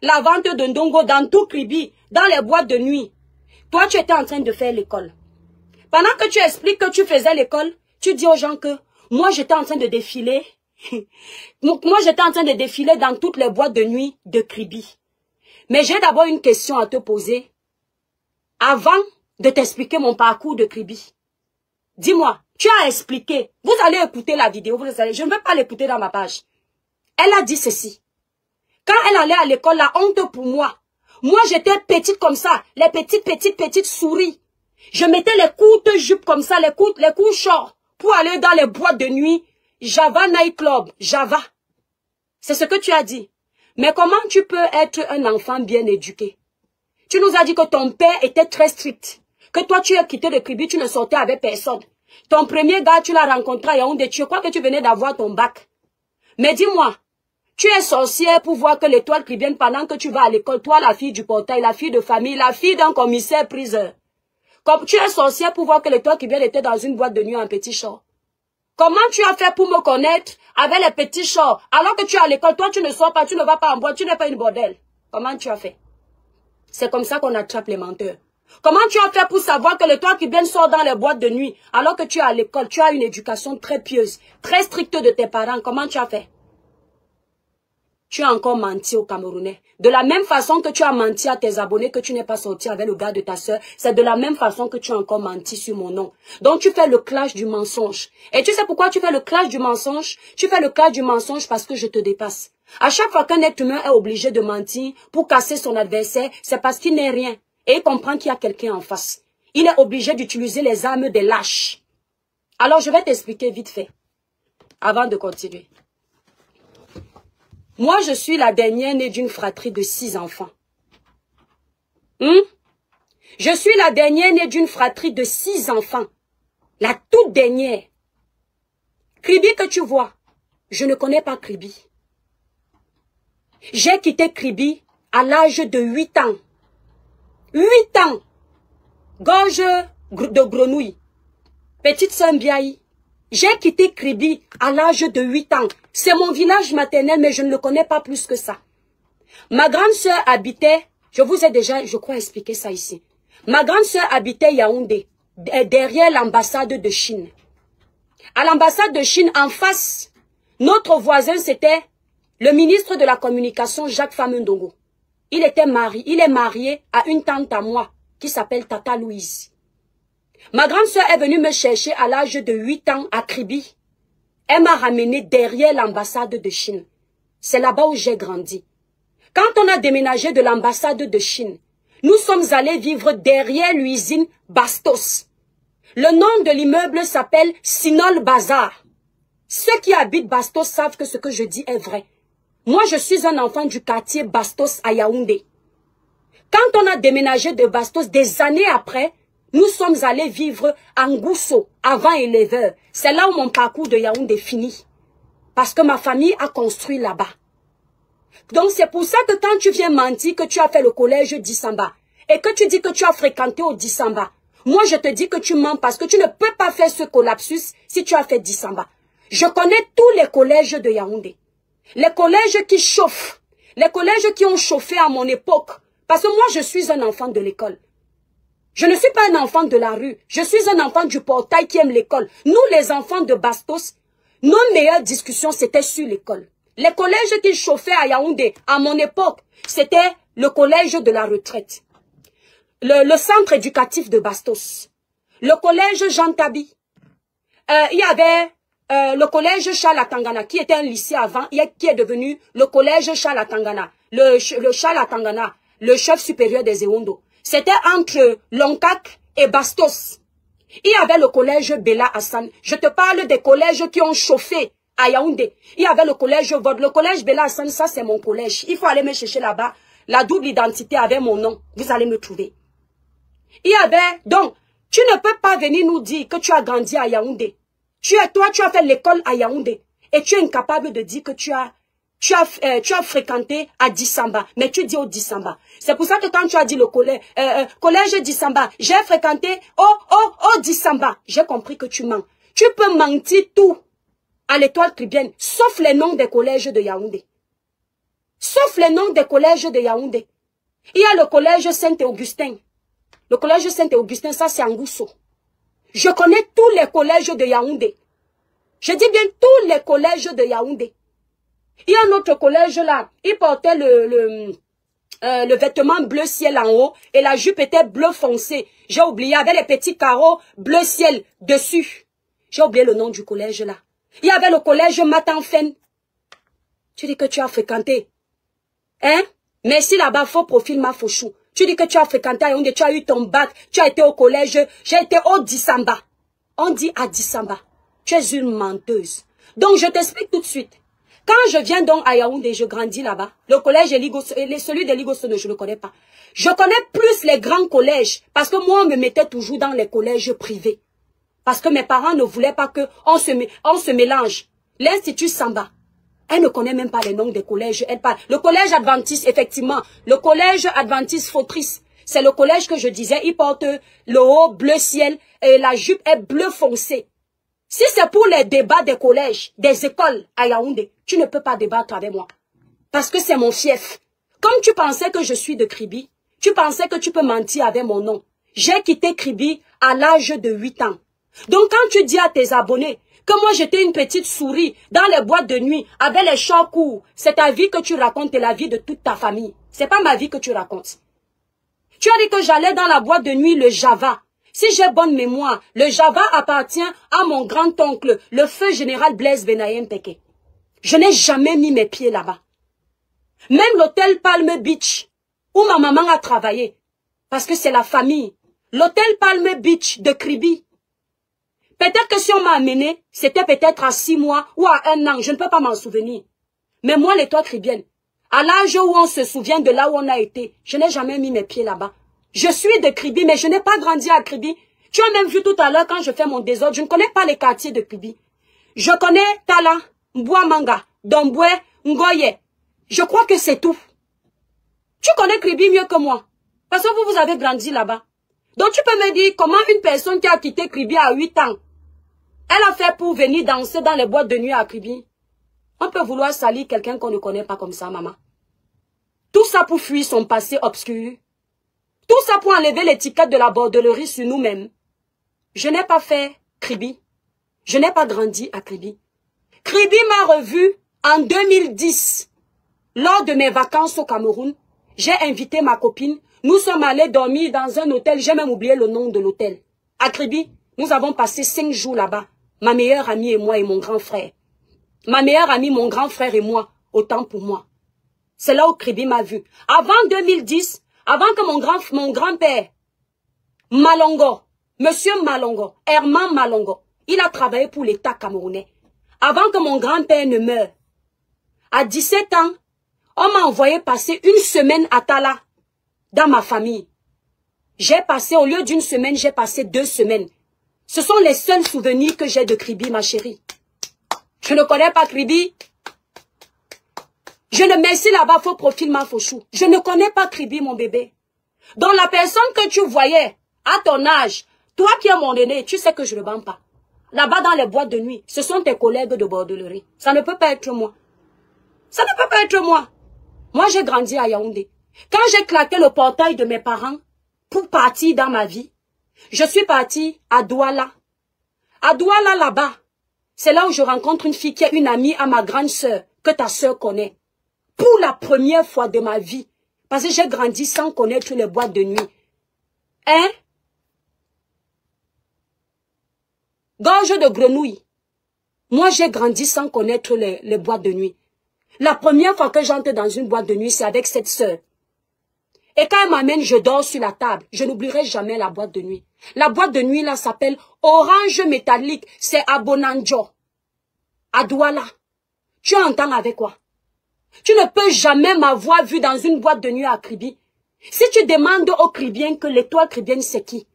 [SPEAKER 2] la vente de ndongo dans tout Kribi, dans les boîtes de nuit, toi tu étais en train de faire l'école. Pendant que tu expliques que tu faisais l'école, tu dis aux gens que moi j'étais en train de défiler. Moi j'étais en train de défiler dans toutes les boîtes de nuit de Kribi. Mais j'ai d'abord une question à te poser avant de t'expliquer mon parcours de Kribi. Dis-moi, tu as expliqué. Vous allez écouter la vidéo, vous allez, je ne vais pas l'écouter dans ma page. Elle a dit ceci. Quand elle allait à l'école, la honte pour moi. Moi, j'étais petite comme ça, les petites souris. Je mettais les courtes jupes comme ça, les courts shorts, pour aller dans les boîtes de nuit. Java Night Club, Java. C'est ce que tu as dit. Mais comment tu peux être un enfant bien éduqué? Tu nous as dit que ton père était très strict. Que toi, tu as quitté le Kribi, tu ne sortais avec personne. Ton premier gars, tu l'as rencontré à Yaoundé, tu crois que tu venais d'avoir ton bac. Mais dis-moi, tu es sorcière pour voir que l'étoile kribienne pendant que tu vas à l'école, toi, la fille du portail, la fille de famille, la fille d'un commissaire priseur. Comme tu es sorcière pour voir que l'étoile kribienne était dans une boîte de nuit en petit short. Comment tu as fait pour me connaître avec les petits shorts, alors que tu es à l'école, toi, tu ne sors pas, tu ne vas pas en boîte, tu n'es pas une bordel. Comment tu as fait? C'est comme ça qu'on attrape les menteurs. Comment tu as fait pour savoir que l'étoile kribienne sort dans les boîtes de nuit alors que tu es à l'école, tu as une éducation très pieuse, très stricte de tes parents? Comment tu as fait? Tu as encore menti aux Camerounais. De la même façon que tu as menti à tes abonnés que tu n'es pas sorti avec le gars de ta soeur, c'est de la même façon que tu as encore menti sur mon nom. Donc tu fais le clash du mensonge. Et tu sais pourquoi tu fais le clash du mensonge? Tu fais le clash du mensonge parce que je te dépasse. À chaque fois qu'un être humain est obligé de mentir pour casser son adversaire, c'est parce qu'il n'est rien. Et il comprend qu'il y a quelqu'un en face. Il est obligé d'utiliser les armes des lâches. Alors je vais t'expliquer vite fait, avant de continuer. Moi, je suis la dernière née d'une fratrie de 6 enfants. Je suis la dernière née d'une fratrie de 6 enfants. La toute dernière. Kribi que tu vois, je ne connais pas Kribi. J'ai quitté Kribi à l'âge de 8 ans. 8 ans. Gorge de grenouille. Petite sœur Mbiaï. J'ai quitté Kribi à l'âge de 8 ans. C'est mon village maternel, mais je ne le connais pas plus que ça. Ma grande sœur habitait, je vous ai déjà, je crois, expliqué ça ici. Ma grande sœur habitait Yaoundé, derrière l'ambassade de Chine. À l'ambassade de Chine, en face, notre voisin, c'était le ministre de la communication, Jacques Famundongo. Il est marié à une tante à moi, qui s'appelle Tata Louise. Ma grande sœur est venue me chercher à l'âge de 8 ans à Kribi. Elle m'a ramené derrière l'ambassade de Chine. C'est là-bas où j'ai grandi. Quand on a déménagé de l'ambassade de Chine, nous sommes allés vivre derrière l'usine Bastos. Le nom de l'immeuble s'appelle Sinol Bazar. Ceux qui habitent Bastos savent que ce que je dis est vrai. Moi, je suis un enfant du quartier Bastos à Yaoundé. Quand on a déménagé de Bastos, des années après, nous sommes allés vivre à Ngousso, avant Éleveur. C'est là où mon parcours de Yaoundé finit. Parce que ma famille a construit là-bas. Donc c'est pour ça que quand tu viens mentir que tu as fait le collège d'Issamba et que tu dis que tu as fréquenté au d'Issamba, moi je te dis que tu mens parce que tu ne peux pas faire ce collapsus si tu as fait d'Issamba. Je connais tous les collèges de Yaoundé. Les collèges qui chauffent. Les collèges qui ont chauffé à mon époque. Parce que moi je suis un enfant de l'école. Je ne suis pas un enfant de la rue. Je suis un enfant du portail qui aime l'école. Nous, les enfants de Bastos, nos meilleures discussions, c'était sur l'école. Les collèges qui chauffaient à Yaoundé, à mon époque, c'était le collège de la retraite, le centre éducatif de Bastos, le collège Jean Tabi. Il y avait le collège Charles Atangana, qui était un lycée avant, qui est devenu le collège Charles Atangana, le Charles Atangana, le chef supérieur des Ewondo. C'était entre Lonkak et Bastos. Il y avait le collège Bella Hassan. Je te parle des collèges qui ont chauffé à Yaoundé. Il y avait le collège Vod. Le collège Bella Hassan, ça c'est mon collège. Il faut aller me chercher là-bas. La double identité avec mon nom. Vous allez me trouver. Il y avait, donc, tu ne peux pas venir nous dire que tu as grandi à Yaoundé. Toi, tu as fait l'école à Yaoundé. Et tu es incapable de dire que tu as fréquenté à Dissamba. Mais tu dis au Dissamba. C'est pour ça que quand tu as dit le collège Dissamba, j'ai fréquenté au Dissamba. J'ai compris que tu mens. Tu peux mentir tout à l'étoile tribienne, sauf les noms des collèges de Yaoundé. Sauf les noms des collèges de Yaoundé. Il y a le collège Saint-Augustin. Le collège Saint-Augustin, ça c'est Angousso. Je connais tous les collèges de Yaoundé. Je dis bien tous les collèges de Yaoundé. Il y a un autre collège là, il portait le vêtement bleu ciel en haut et la jupe était bleu foncé. J'ai oublié, avec les petits carreaux bleu ciel dessus. J'ai oublié le nom du collège là. Il y avait le collège Matanfen. Tu dis que tu as fréquenté. Hein? Merci là-bas, faux profil ma fauchou. Tu dis que tu as fréquenté à Yaoundé, tu as eu ton bac, tu as été au collège, j'ai été au Dissamba. On dit à Dissamba. Tu es une menteuse. Donc je t'explique tout de suite. Quand je viens donc à Yaoundé, je grandis là-bas. Le collège celui de Ligosono, je ne le connais pas. Je connais plus les grands collèges parce que moi, on me mettait toujours dans les collèges privés. Parce que mes parents ne voulaient pas qu'on se mélange. L'Institut Samba, elle ne connaît même pas les noms des collèges. Elle parle. Le collège Adventiste, effectivement. Le collège Adventiste Fautrice. C'est le collège que je disais. Il porte le haut bleu ciel et la jupe est bleu foncé. Si c'est pour les débats des collèges, des écoles à Yaoundé, tu ne peux pas débattre avec moi. Parce que c'est mon fief. Comme tu pensais que je suis de Kribi, tu pensais que tu peux mentir avec mon nom. J'ai quitté Kribi à l'âge de 8 ans. Donc quand tu dis à tes abonnés que moi j'étais une petite souris dans les boîtes de nuit avec les shorts courts, c'est ta vie que tu racontes et la vie de toute ta famille. C'est pas ma vie que tu racontes. Tu as dit que j'allais dans la boîte de nuit le Java. Si j'ai bonne mémoire, le Java appartient à mon grand-oncle, le feu général Blaise Benaye Mpeke. Je n'ai jamais mis mes pieds là-bas. Même l'hôtel Palm Beach, où ma maman a travaillé, parce que c'est la famille. L'hôtel Palm Beach de Kribi. Peut-être que si on m'a amené, c'était peut-être à 6 mois ou à 1 an, je ne peux pas m'en souvenir. Mais moi, l'étoile kribienne, à l'âge où on se souvient de là où on a été, je n'ai jamais mis mes pieds là-bas. Je suis de Kribi, mais je n'ai pas grandi à Kribi. Tu as même vu tout à l'heure quand je fais mon désordre, je ne connais pas les quartiers de Kribi. Je connais Tala, Mbouamanga, Domboué, Ngoye. Je crois que c'est tout. Tu connais Kribi mieux que moi. Parce que vous avez grandi là-bas. Donc tu peux me dire comment une personne qui a quitté Kribi à 8 ans, elle a fait pour venir danser dans les boîtes de nuit à Kribi. On peut vouloir salir quelqu'un qu'on ne connaît pas comme ça, maman. Tout ça pour fuir son passé obscur. Tout ça pour enlever l'étiquette de la bordellerie sur nous-mêmes. Je n'ai pas fait Kribi. Je n'ai pas grandi à Kribi. Kribi m'a revu en 2010. Lors de mes vacances au Cameroun, j'ai invité ma copine. Nous sommes allés dormir dans un hôtel. J'ai même oublié le nom de l'hôtel. À Kribi, nous avons passé 5 jours là-bas. Ma meilleure amie et moi et mon grand frère. Ma meilleure amie, mon grand frère et moi, autant pour moi. C'est là où Kribi m'a vu. Avant 2010, avant que mon grand-père, Malongo, Monsieur Malongo, Herman Malongo, il a travaillé pour l'État camerounais. Avant que mon grand-père ne meure, à 17 ans, on m'a envoyé passer 1 semaine à Tala, dans ma famille. J'ai passé, au lieu d'1 semaine, j'ai passé 2 semaines. Ce sont les seuls souvenirs que j'ai de Kribi, ma chérie. Je ne connais pas Kribi. Je ne merci là-bas, faux profil, ma fauchou. Je ne connais pas Kribi, mon bébé. Donc la personne que tu voyais, à ton âge, toi qui es mon aîné, tu sais que je ne bande pas. Là-bas dans les boîtes de nuit, ce sont tes collègues de bordellerie. Ça ne peut pas être moi. Ça ne peut pas être moi. Moi, j'ai grandi à Yaoundé. Quand j'ai claqué le portail de mes parents pour partir dans ma vie, je suis partie à Douala. À Douala, là-bas, c'est là où je rencontre une fille qui est une amie à ma grande sœur, que ta soeur connaît. Pour la première fois de ma vie. Parce que j'ai grandi sans connaître les boîtes de nuit. Hein? Gorge de grenouille. Moi, j'ai grandi sans connaître les boîtes de nuit. La première fois que j'entre dans une boîte de nuit, c'est avec cette sœur. Et quand elle m'amène, je dors sur la table. Je n'oublierai jamais la boîte de nuit. La boîte de nuit, là, s'appelle Orange Métallique. C'est à Bonanjo. À Douala. Tu entends avec quoi? Tu ne peux jamais m'avoir vu dans une boîte de nuit à Kribi. Si tu demandes aux Kribiens que l'étoile Kribienne c'est qui,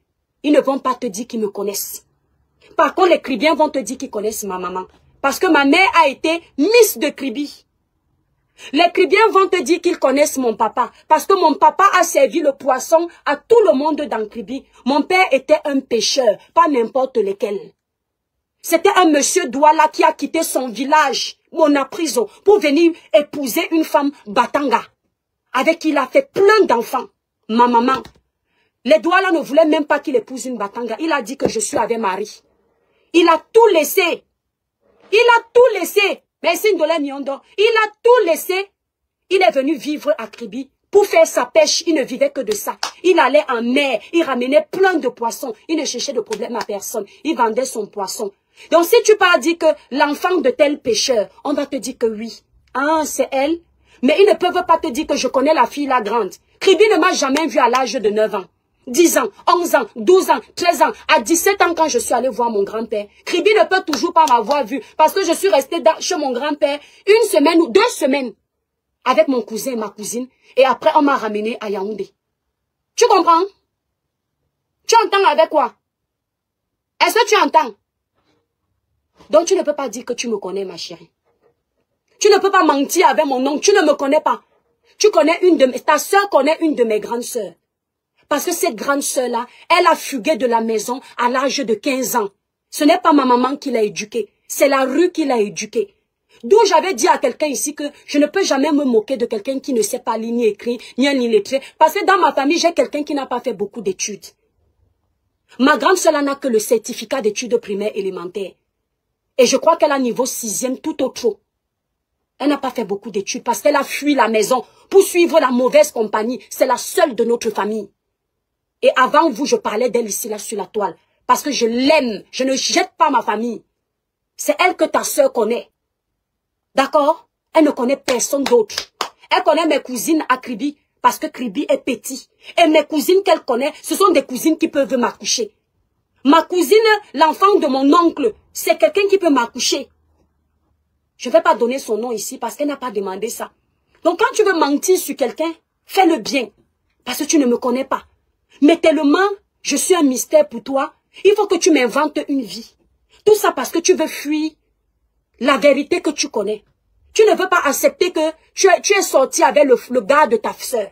[SPEAKER 2] ils ne vont pas te dire qu'ils me connaissent. Par contre, les Kribiens vont te dire qu'ils connaissent ma maman. Parce que ma mère a été Miss de Kribi. Les Kribiens vont te dire qu'ils connaissent mon papa. Parce que mon papa a servi le poisson à tout le monde dans Kribi. Mon père était un pêcheur, pas n'importe lequel. C'était un monsieur Douala qui a quitté son village, Mona Prison, pour venir épouser une femme Batanga, avec qui il a fait plein d'enfants. Ma maman. Les Douala ne voulaient même pas qu'il épouse une Batanga. Il a dit que je suis avec Marie. Il a tout laissé. Il a tout laissé. Merci Ndolé Miondo. Il a tout laissé. Il est venu vivre à Kribi. Pour faire sa pêche, il ne vivait que de ça. Il allait en mer. Il ramenait plein de poissons. Il ne cherchait de problème à personne. Il vendait son poisson. Donc si tu pas dit que l'enfant de tel pêcheur, on va te dire que oui. Ah, c'est elle. Mais ils ne peuvent pas te dire que je connais la fille la grande. Kribi ne m'a jamais vu à l'âge de 9 ans. 10 ans, 11 ans, 12 ans, 13 ans, à 17 ans quand je suis allée voir mon grand-père. Kribi ne peut toujours pas m'avoir vu parce que je suis restée chez mon grand-père 1 semaine ou 2 semaines avec mon cousin et ma cousine. Et après, on m'a ramené à Yaoundé. Tu comprends? Tu entends avec quoi? Est-ce que tu entends? Donc tu ne peux pas dire que tu me connais, ma chérie. Tu ne peux pas mentir avec mon nom. Tu ne me connais pas. Tu connais ta soeur connaît une de mes grandes sœurs. Parce que cette grande sœur-là, elle a fugué de la maison à l'âge de 15 ans. Ce n'est pas ma maman qui l'a éduquée. C'est la rue qui l'a éduquée. D'où j'avais dit à quelqu'un ici que je ne peux jamais me moquer de quelqu'un qui ne sait pas lire ni écrire, ni illettré. Parce que dans ma famille, j'ai quelqu'un qui n'a pas fait beaucoup d'études. Ma grande sœur n'a que le certificat d'études primaires élémentaires. Et je crois qu'elle a niveau 6e tout autre. Elle n'a pas fait beaucoup d'études parce qu'elle a fui la maison pour suivre la mauvaise compagnie. C'est la seule de notre famille. Et avant vous, je parlais d'elle ici, là, sur la toile. Parce que je l'aime. Je ne jette pas ma famille. C'est elle que ta sœur connaît. D'accord? Elle ne connaît personne d'autre. Elle connaît mes cousines à Kribi parce que Kribi est petit. Et mes cousines qu'elle connaît, ce sont des cousines qui peuvent m'accoucher. Ma cousine, l'enfant de mon oncle, c'est quelqu'un qui peut m'accoucher. Je ne vais pas donner son nom ici parce qu'elle n'a pas demandé ça. Donc quand tu veux mentir sur quelqu'un, fais-le bien. Parce que tu ne me connais pas. Mais tellement, je suis un mystère pour toi, il faut que tu m'inventes une vie. Tout ça parce que tu veux fuir la vérité que tu connais. Tu ne veux pas accepter que tu es sorti avec le gars de ta soeur.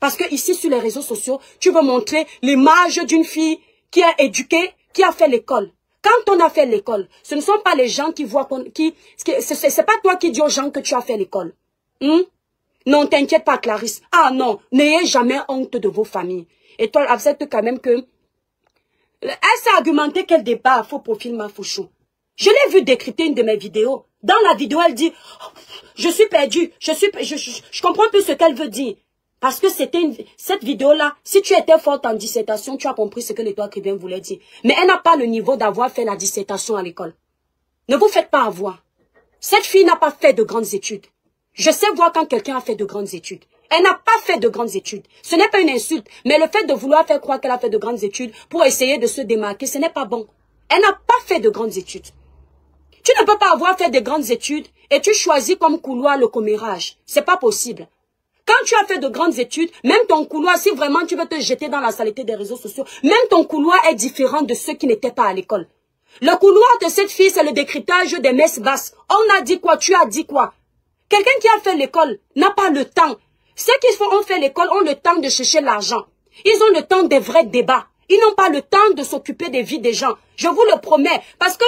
[SPEAKER 2] Parce que ici, sur les réseaux sociaux, tu veux montrer l'image d'une fille qui est éduquée, qui a fait l'école. Quand on a fait l'école, ce ne sont pas les gens qui voient c'est pas toi qui dis aux gens que tu as fait l'école. Non, t'inquiète pas, Clarisse. Ah non, n'ayez jamais honte de vos familles. Et toi, accepte quand même que... Elle s'est argumentée qu'elle débat à faux profil Mafouchou. Je l'ai vu décrypter une de mes vidéos. Dans la vidéo, elle dit, oh, je suis perdue, je comprends plus ce qu'elle veut dire. Parce que cette vidéo-là, si tu étais forte en dissertation, tu as compris ce que l'étoile Kribienne voulait dire. Mais elle n'a pas le niveau d'avoir fait la dissertation à l'école. Ne vous faites pas avoir. Cette fille n'a pas fait de grandes études. Je sais voir quand quelqu'un a fait de grandes études. Elle n'a pas fait de grandes études. Ce n'est pas une insulte. Mais le fait de vouloir faire croire qu'elle a fait de grandes études pour essayer de se démarquer, ce n'est pas bon. Elle n'a pas fait de grandes études. Tu ne peux pas avoir fait de grandes études et tu choisis comme couloir le commérage. C'est pas possible. Quand tu as fait de grandes études, même ton couloir, si vraiment tu veux te jeter dans la saleté des réseaux sociaux, même ton couloir est différent de ceux qui n'étaient pas à l'école. Le couloir de cette fille, c'est le décryptage des messes basses. On a dit quoi? Tu as dit quoi? Quelqu'un qui a fait l'école n'a pas le temps. Ceux qui ont fait l'école ont le temps de chercher l'argent. Ils ont le temps des vrais débats. Ils n'ont pas le temps de s'occuper des vies des gens. Je vous le promets. Parce que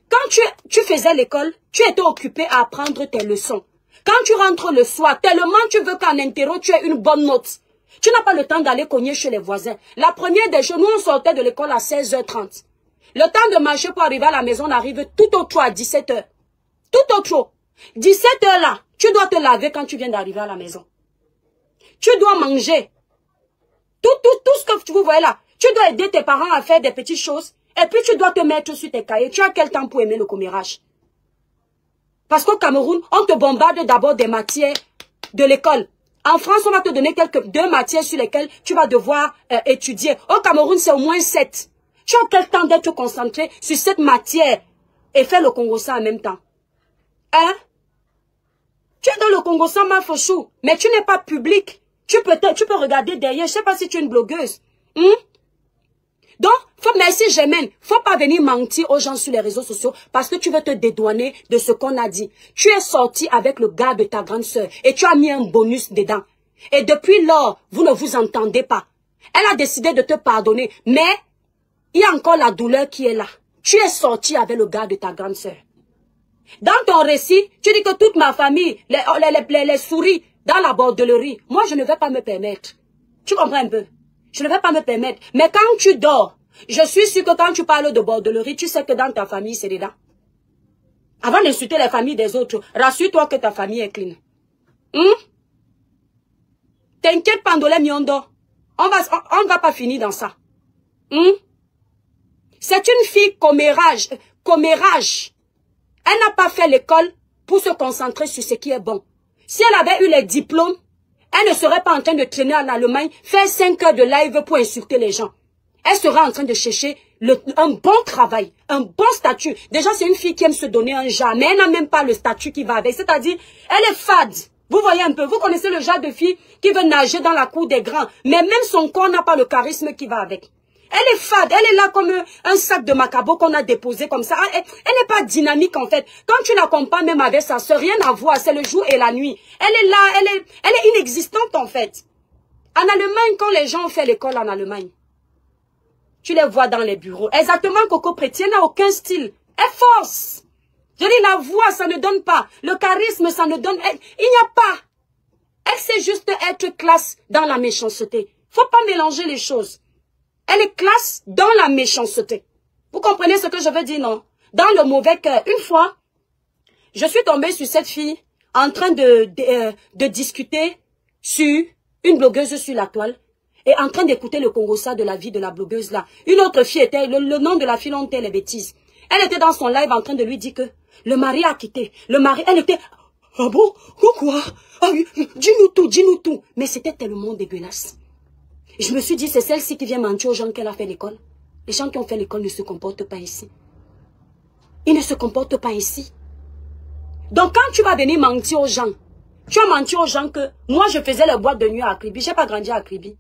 [SPEAKER 2] quand tu faisais l'école, tu étais occupé à apprendre tes leçons. Quand tu rentres le soir, tellement tu veux qu'en interro, tu aies une bonne note. Tu n'as pas le temps d'aller cogner chez les voisins. La première des choses, nous on sortait de l'école à 16h30. Le temps de marcher pour arriver à la maison, on arrive tout au trop à 17h. Tout au trop. 17 heures là, tu dois te laver quand tu viens d'arriver à la maison. Tu dois manger. Tout ce que vous voyez là. Tu dois aider tes parents à faire des petites choses. Et puis tu dois te mettre sur tes cahiers. Tu as quel temps pour aimer le commérage? Parce qu'au Cameroun, on te bombarde d'abord des matières de l'école. En France, on va te donner deux matières sur lesquelles tu vas devoir étudier. Au Cameroun, c'est au moins 7. Tu as quel temps d'être concentré sur cette matière et faire le Congo-ça en même temps? Hein? Tu es dans le Congo-ça, ma fauchou, mais tu n'es pas public. Tu peux regarder derrière. Je ne sais pas si tu es une blogueuse. Donc, merci Germaine, faut pas venir mentir aux gens sur les réseaux sociaux parce que tu veux te dédouaner de ce qu'on a dit. Tu es sorti avec le gars de ta grande sœur et tu as mis un bonus dedans. Et depuis lors, vous ne vous entendez pas. Elle a décidé de te pardonner, mais il y a encore la douleur qui est là. Tu es sorti avec le gars de ta grande sœur. Dans ton récit, tu dis que toute ma famille, les souris dans la bordellerie, moi je ne vais pas me permettre. Tu comprends un peu? Je ne vais pas me permettre. Mais quand tu dors, je suis sûr que quand tu parles de bordellerie, tu sais que dans ta famille, c'est dedans. Avant d'insulter les familles des autres, rassure-toi que ta famille est clean. T'inquiète, Pandolé Miondo. On ne va pas finir dans ça. C'est une fille commérage. Elle n'a pas fait l'école pour se concentrer sur ce qui est bon. Si elle avait eu les diplômes, elle ne serait pas en train de traîner en Allemagne, faire 5 heures de live pour insulter les gens. Elle serait en train de chercher un bon travail, un bon statut. Déjà, c'est une fille qui aime se donner un genre, mais elle n'a même pas le statut qui va avec. C'est-à-dire, elle est fade. Vous voyez un peu, vous connaissez le genre de fille qui veut nager dans la cour des grands, mais même son corps n'a pas le charisme qui va avec. Elle est fade, elle est là comme un sac de macabo qu'on a déposé comme ça. Elle n'est pas dynamique en fait. Quand tu la compares même avec sa soeur, rien à voir, c'est le jour et la nuit. Elle est là, elle est inexistante en fait. En Allemagne, quand les gens ont fait l'école en Allemagne, tu les vois dans les bureaux. Exactement, Coco Prétier n'a aucun style. Elle force. Je dis la voix, ça ne donne pas. Le charisme, ça ne donne... Il n'y a pas. Elle sait juste être classe dans la méchanceté. Faut pas mélanger les choses. Elle est classe dans la méchanceté. Vous comprenez ce que je veux dire, non? Dans le mauvais cœur. Une fois, je suis tombée sur cette fille en train de discuter sur une blogueuse sur la toile et en train d'écouter le Congo-ça de la vie de la blogueuse là. Une autre fille était, le nom de la fille, on était les bêtises. Elle était dans son live en train de lui dire que le mari a quitté. Le mari, elle était, ah bon? Quoi? Ah oui, dis-nous tout. Mais c'était tellement dégueulasse. Et je me suis dit, c'est celle-ci qui vient mentir aux gens qu'elle a fait l'école. Les gens qui ont fait l'école ne se comportent pas ici. Ils ne se comportent pas ici. Donc quand tu vas venir mentir aux gens, tu vas mentir aux gens que moi je faisais la boîte de nuit à Akribi, j'ai pas grandi à Akribi.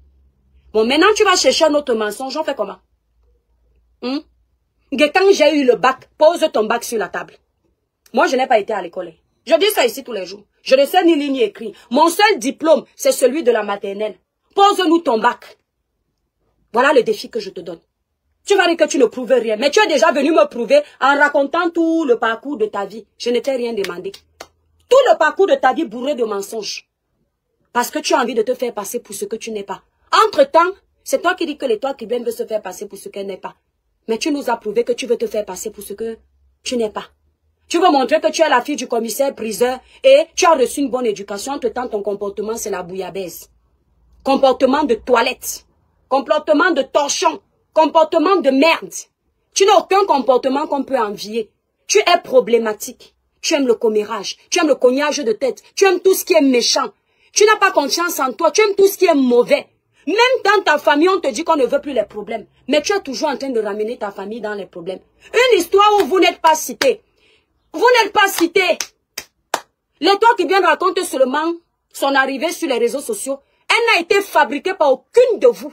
[SPEAKER 2] Bon, maintenant tu vas chercher un autre mensonge, on fait comment? Quand j'ai eu le bac, pose ton bac sur la table. Moi je n'ai pas été à l'école. Je dis ça ici tous les jours. Je ne sais ni lire ni écrire. Mon seul diplôme, c'est celui de la maternelle. Pose-nous ton bac. Voilà le défi que je te donne. Tu vas dire que tu ne prouves rien. Mais tu es déjà venu me prouver en racontant tout le parcours de ta vie. Je ne t'ai rien demandé. Tout le parcours de ta vie bourré de mensonges. Parce que tu as envie de te faire passer pour ce que tu n'es pas. Entre-temps, c'est toi qui dis que l'étoile qui vient veut se faire passer pour ce qu'elle n'est pas. Mais tu nous as prouvé que tu veux te faire passer pour ce que tu n'es pas. Tu veux montrer que tu es la fille du commissaire priseur et tu as reçu une bonne éducation. Entre-temps, ton comportement, c'est la bouillabaisse. Comportement de toilette. Comportement de torchon. Comportement de merde. Tu n'as aucun comportement qu'on peut envier. Tu es problématique. Tu aimes le commérage. Tu aimes le cognage de tête. Tu aimes tout ce qui est méchant. Tu n'as pas confiance en toi. Tu aimes tout ce qui est mauvais. Même dans ta famille, on te dit qu'on ne veut plus les problèmes. Mais tu es toujours en train de ramener ta famille dans les problèmes. Une histoire où vous n'êtes pas cité. Vous n'êtes pas cité. L'histoire qui vient de raconter seulement son arrivée sur les réseaux sociaux, elle n'a été fabriquée par aucune de vous.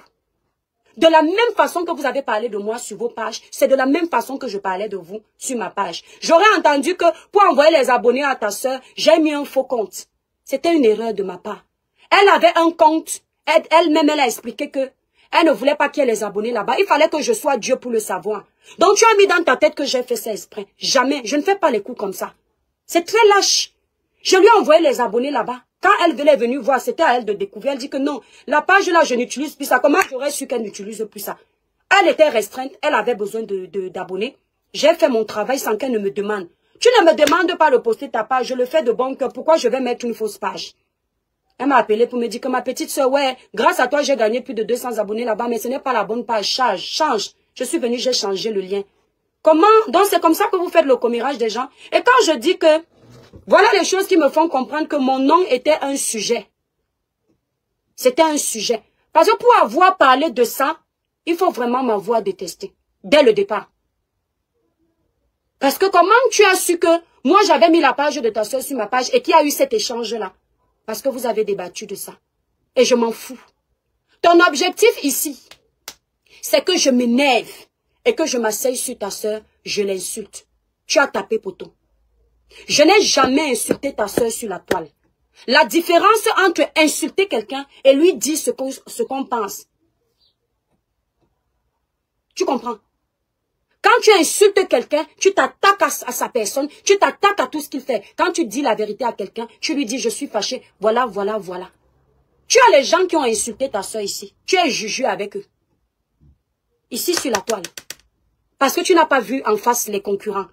[SPEAKER 2] De la même façon que vous avez parlé de moi sur vos pages, c'est de la même façon que je parlais de vous sur ma page. J'aurais entendu que pour envoyer les abonnés à ta soeur, j'ai mis un faux compte. C'était une erreur de ma part. Elle avait un compte. Elle-même, elle a expliqué que elle ne voulait pas qu'il y ait les abonnés là-bas. Il fallait que je sois Dieu pour le savoir. Donc tu as mis dans ta tête que j'ai fait ça exprès. Jamais. Je ne fais pas les coups comme ça. C'est très lâche. Je lui ai envoyé les abonnés là-bas. Quand elle venue voir, c'était à elle de découvrir. Elle dit que non, la page là, je n'utilise plus ça. Comment j'aurais su qu'elle n'utilise plus ça? Elle était restreinte. Elle avait besoin d'abonnés. J'ai fait mon travail sans qu'elle ne me demande. Tu ne me demandes pas de poster ta page, je le fais de bon cœur. Pourquoi je vais mettre une fausse page? Elle m'a appelé pour me dire que ma petite soeur, ouais, grâce à toi, j'ai gagné plus de 200 abonnés là-bas, mais ce n'est pas la bonne page. Change. Je suis venue, j'ai changé le lien. Comment? Donc c'est comme ça que vous faites le commérage des gens. Et quand je dis que, voilà les choses qui me font comprendre que mon nom était un sujet. C'était un sujet. Parce que pour avoir parlé de ça, il faut vraiment m'avoir détesté. Dès le départ. Parce que comment tu as su que moi j'avais mis la page de ta soeur sur ma page et qu'il y a eu cet échange-là? Parce que vous avez débattu de ça. Et je m'en fous. Ton objectif ici, c'est que je m'énerve et que je m'asseye sur ta soeur, je l'insulte. Tu as tapé poteau. Je n'ai jamais insulté ta soeur sur la toile. La différence entre insulter quelqu'un et lui dire ce qu'on pense. Tu comprends? Quand tu insultes quelqu'un, tu t'attaques à sa personne, tu t'attaques à tout ce qu'il fait. Quand tu dis la vérité à quelqu'un, tu lui dis je suis fâché, voilà. Tu as les gens qui ont insulté ta soeur ici. Tu es juju avec eux. Ici sur la toile. Parce que tu n'as pas vu en face les concurrents.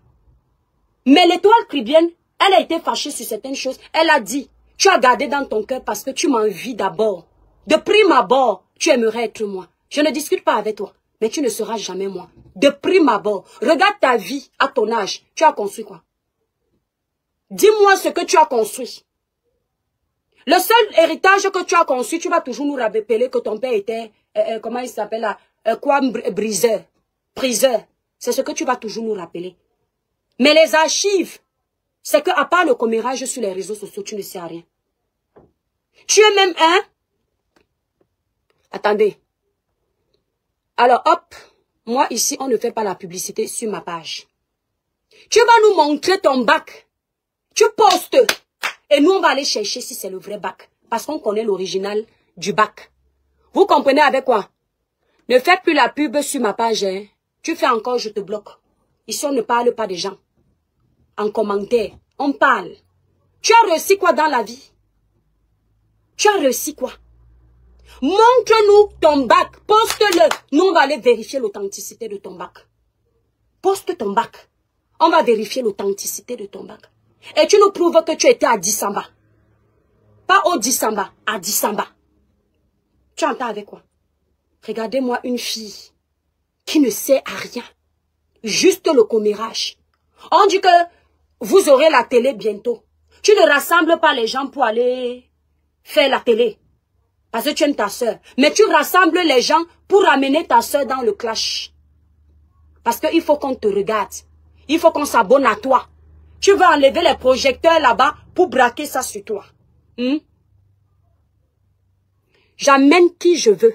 [SPEAKER 2] Mais l'étoile chrétienne, elle a été fâchée sur certaines choses. Elle a dit, tu as gardé dans ton cœur parce que tu m'envies d'abord. De prime abord, tu aimerais être moi. Je ne discute pas avec toi. Mais tu ne seras jamais moi. De prime abord, regarde ta vie à ton âge. Tu as construit quoi? Dis-moi ce que tu as construit. Le seul héritage que tu as construit, tu vas toujours nous rappeler que ton père était, comment il s'appelle là, briseur. C'est ce que tu vas toujours nous rappeler. Mais les archives, c'est que à part le commérage sur les réseaux sociaux, tu ne sais rien. Tu es même un... Attendez. Alors, hop, moi ici, on ne fait pas la publicité sur ma page. Tu vas nous montrer ton bac. Tu postes. Et nous, on va aller chercher si c'est le vrai bac. Parce qu'on connaît l'original du bac. Vous comprenez avec quoi? Ne fais plus la pub sur ma page. Hein. Tu fais encore, je te bloque. Ici, on ne parle pas des gens. En commentaire, on parle. Tu as réussi quoi dans la vie? Tu as réussi quoi? Montre-nous ton bac, poste-le. Nous, on va aller vérifier l'authenticité de ton bac. Poste ton bac. On va vérifier l'authenticité de ton bac. Et tu nous prouves que tu étais à Dissamba. Pas au Dissamba, à Dissamba. Tu entends avec quoi? Regardez-moi une fille qui ne sait à rien. Juste le commérage. On dit que vous aurez la télé bientôt. Tu ne rassembles pas les gens pour aller faire la télé. Parce que tu aimes ta soeur. Mais tu rassembles les gens pour ramener ta soeur dans le clash. Parce qu'il faut qu'on te regarde. Il faut qu'on s'abonne à toi. Tu vas enlever les projecteurs là-bas pour braquer ça sur toi. J'amène qui je veux.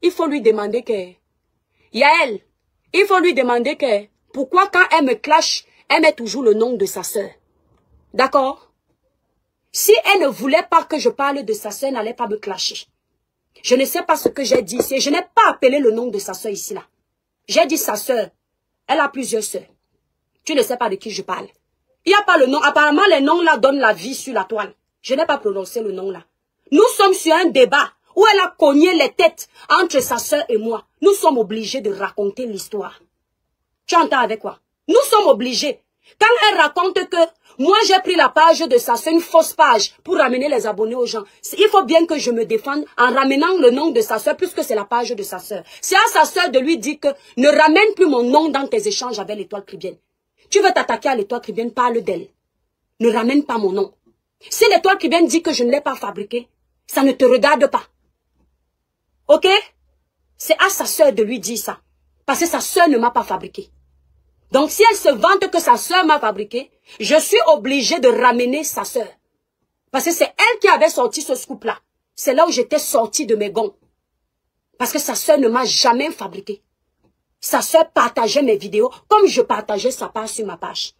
[SPEAKER 2] Il faut lui demander que... Yael, il faut lui demander que... Pourquoi quand elle me clash, elle met toujours le nom de sa soeur. D'accord? Si elle ne voulait pas que je parle de sa soeur, elle n'allait pas me clasher. Je ne sais pas ce que j'ai dit ici. Je n'ai pas appelé le nom de sa soeur ici là. J'ai dit sa soeur. Elle a plusieurs soeurs. Tu ne sais pas de qui je parle. Il n'y a pas le nom. Apparemment, les noms là donnent la vie sur la toile. Je n'ai pas prononcé le nom là. Nous sommes sur un débat où elle a cogné les têtes entre sa soeur et moi. Nous sommes obligés de raconter l'histoire. Tu entends avec quoi? Nous sommes obligés. Quand elle raconte que moi j'ai pris la page de sa soeur, une fausse page, pour ramener les abonnés aux gens, il faut bien que je me défende en ramenant le nom de sa soeur, puisque c'est la page de sa soeur. C'est à sa soeur de lui dire que ne ramène plus mon nom dans tes échanges avec l'étoile chrétienne. Tu veux t'attaquer à l'étoile chrétienne, parle d'elle. Ne ramène pas mon nom. Si l'étoile chrétienne dit que je ne l'ai pas fabriqué, ça ne te regarde pas. Ok? C'est à sa soeur de lui dire ça. Parce que sa soeur ne m'a pas fabriqué. Donc si elle se vante que sa soeur m'a fabriqué, je suis obligée de ramener sa soeur. Parce que c'est elle qui avait sorti ce scoop-là. C'est là où j'étais sortie de mes gonds. Parce que sa soeur ne m'a jamais fabriqué. Sa soeur partageait mes vidéos comme je partageais sa page sur ma page.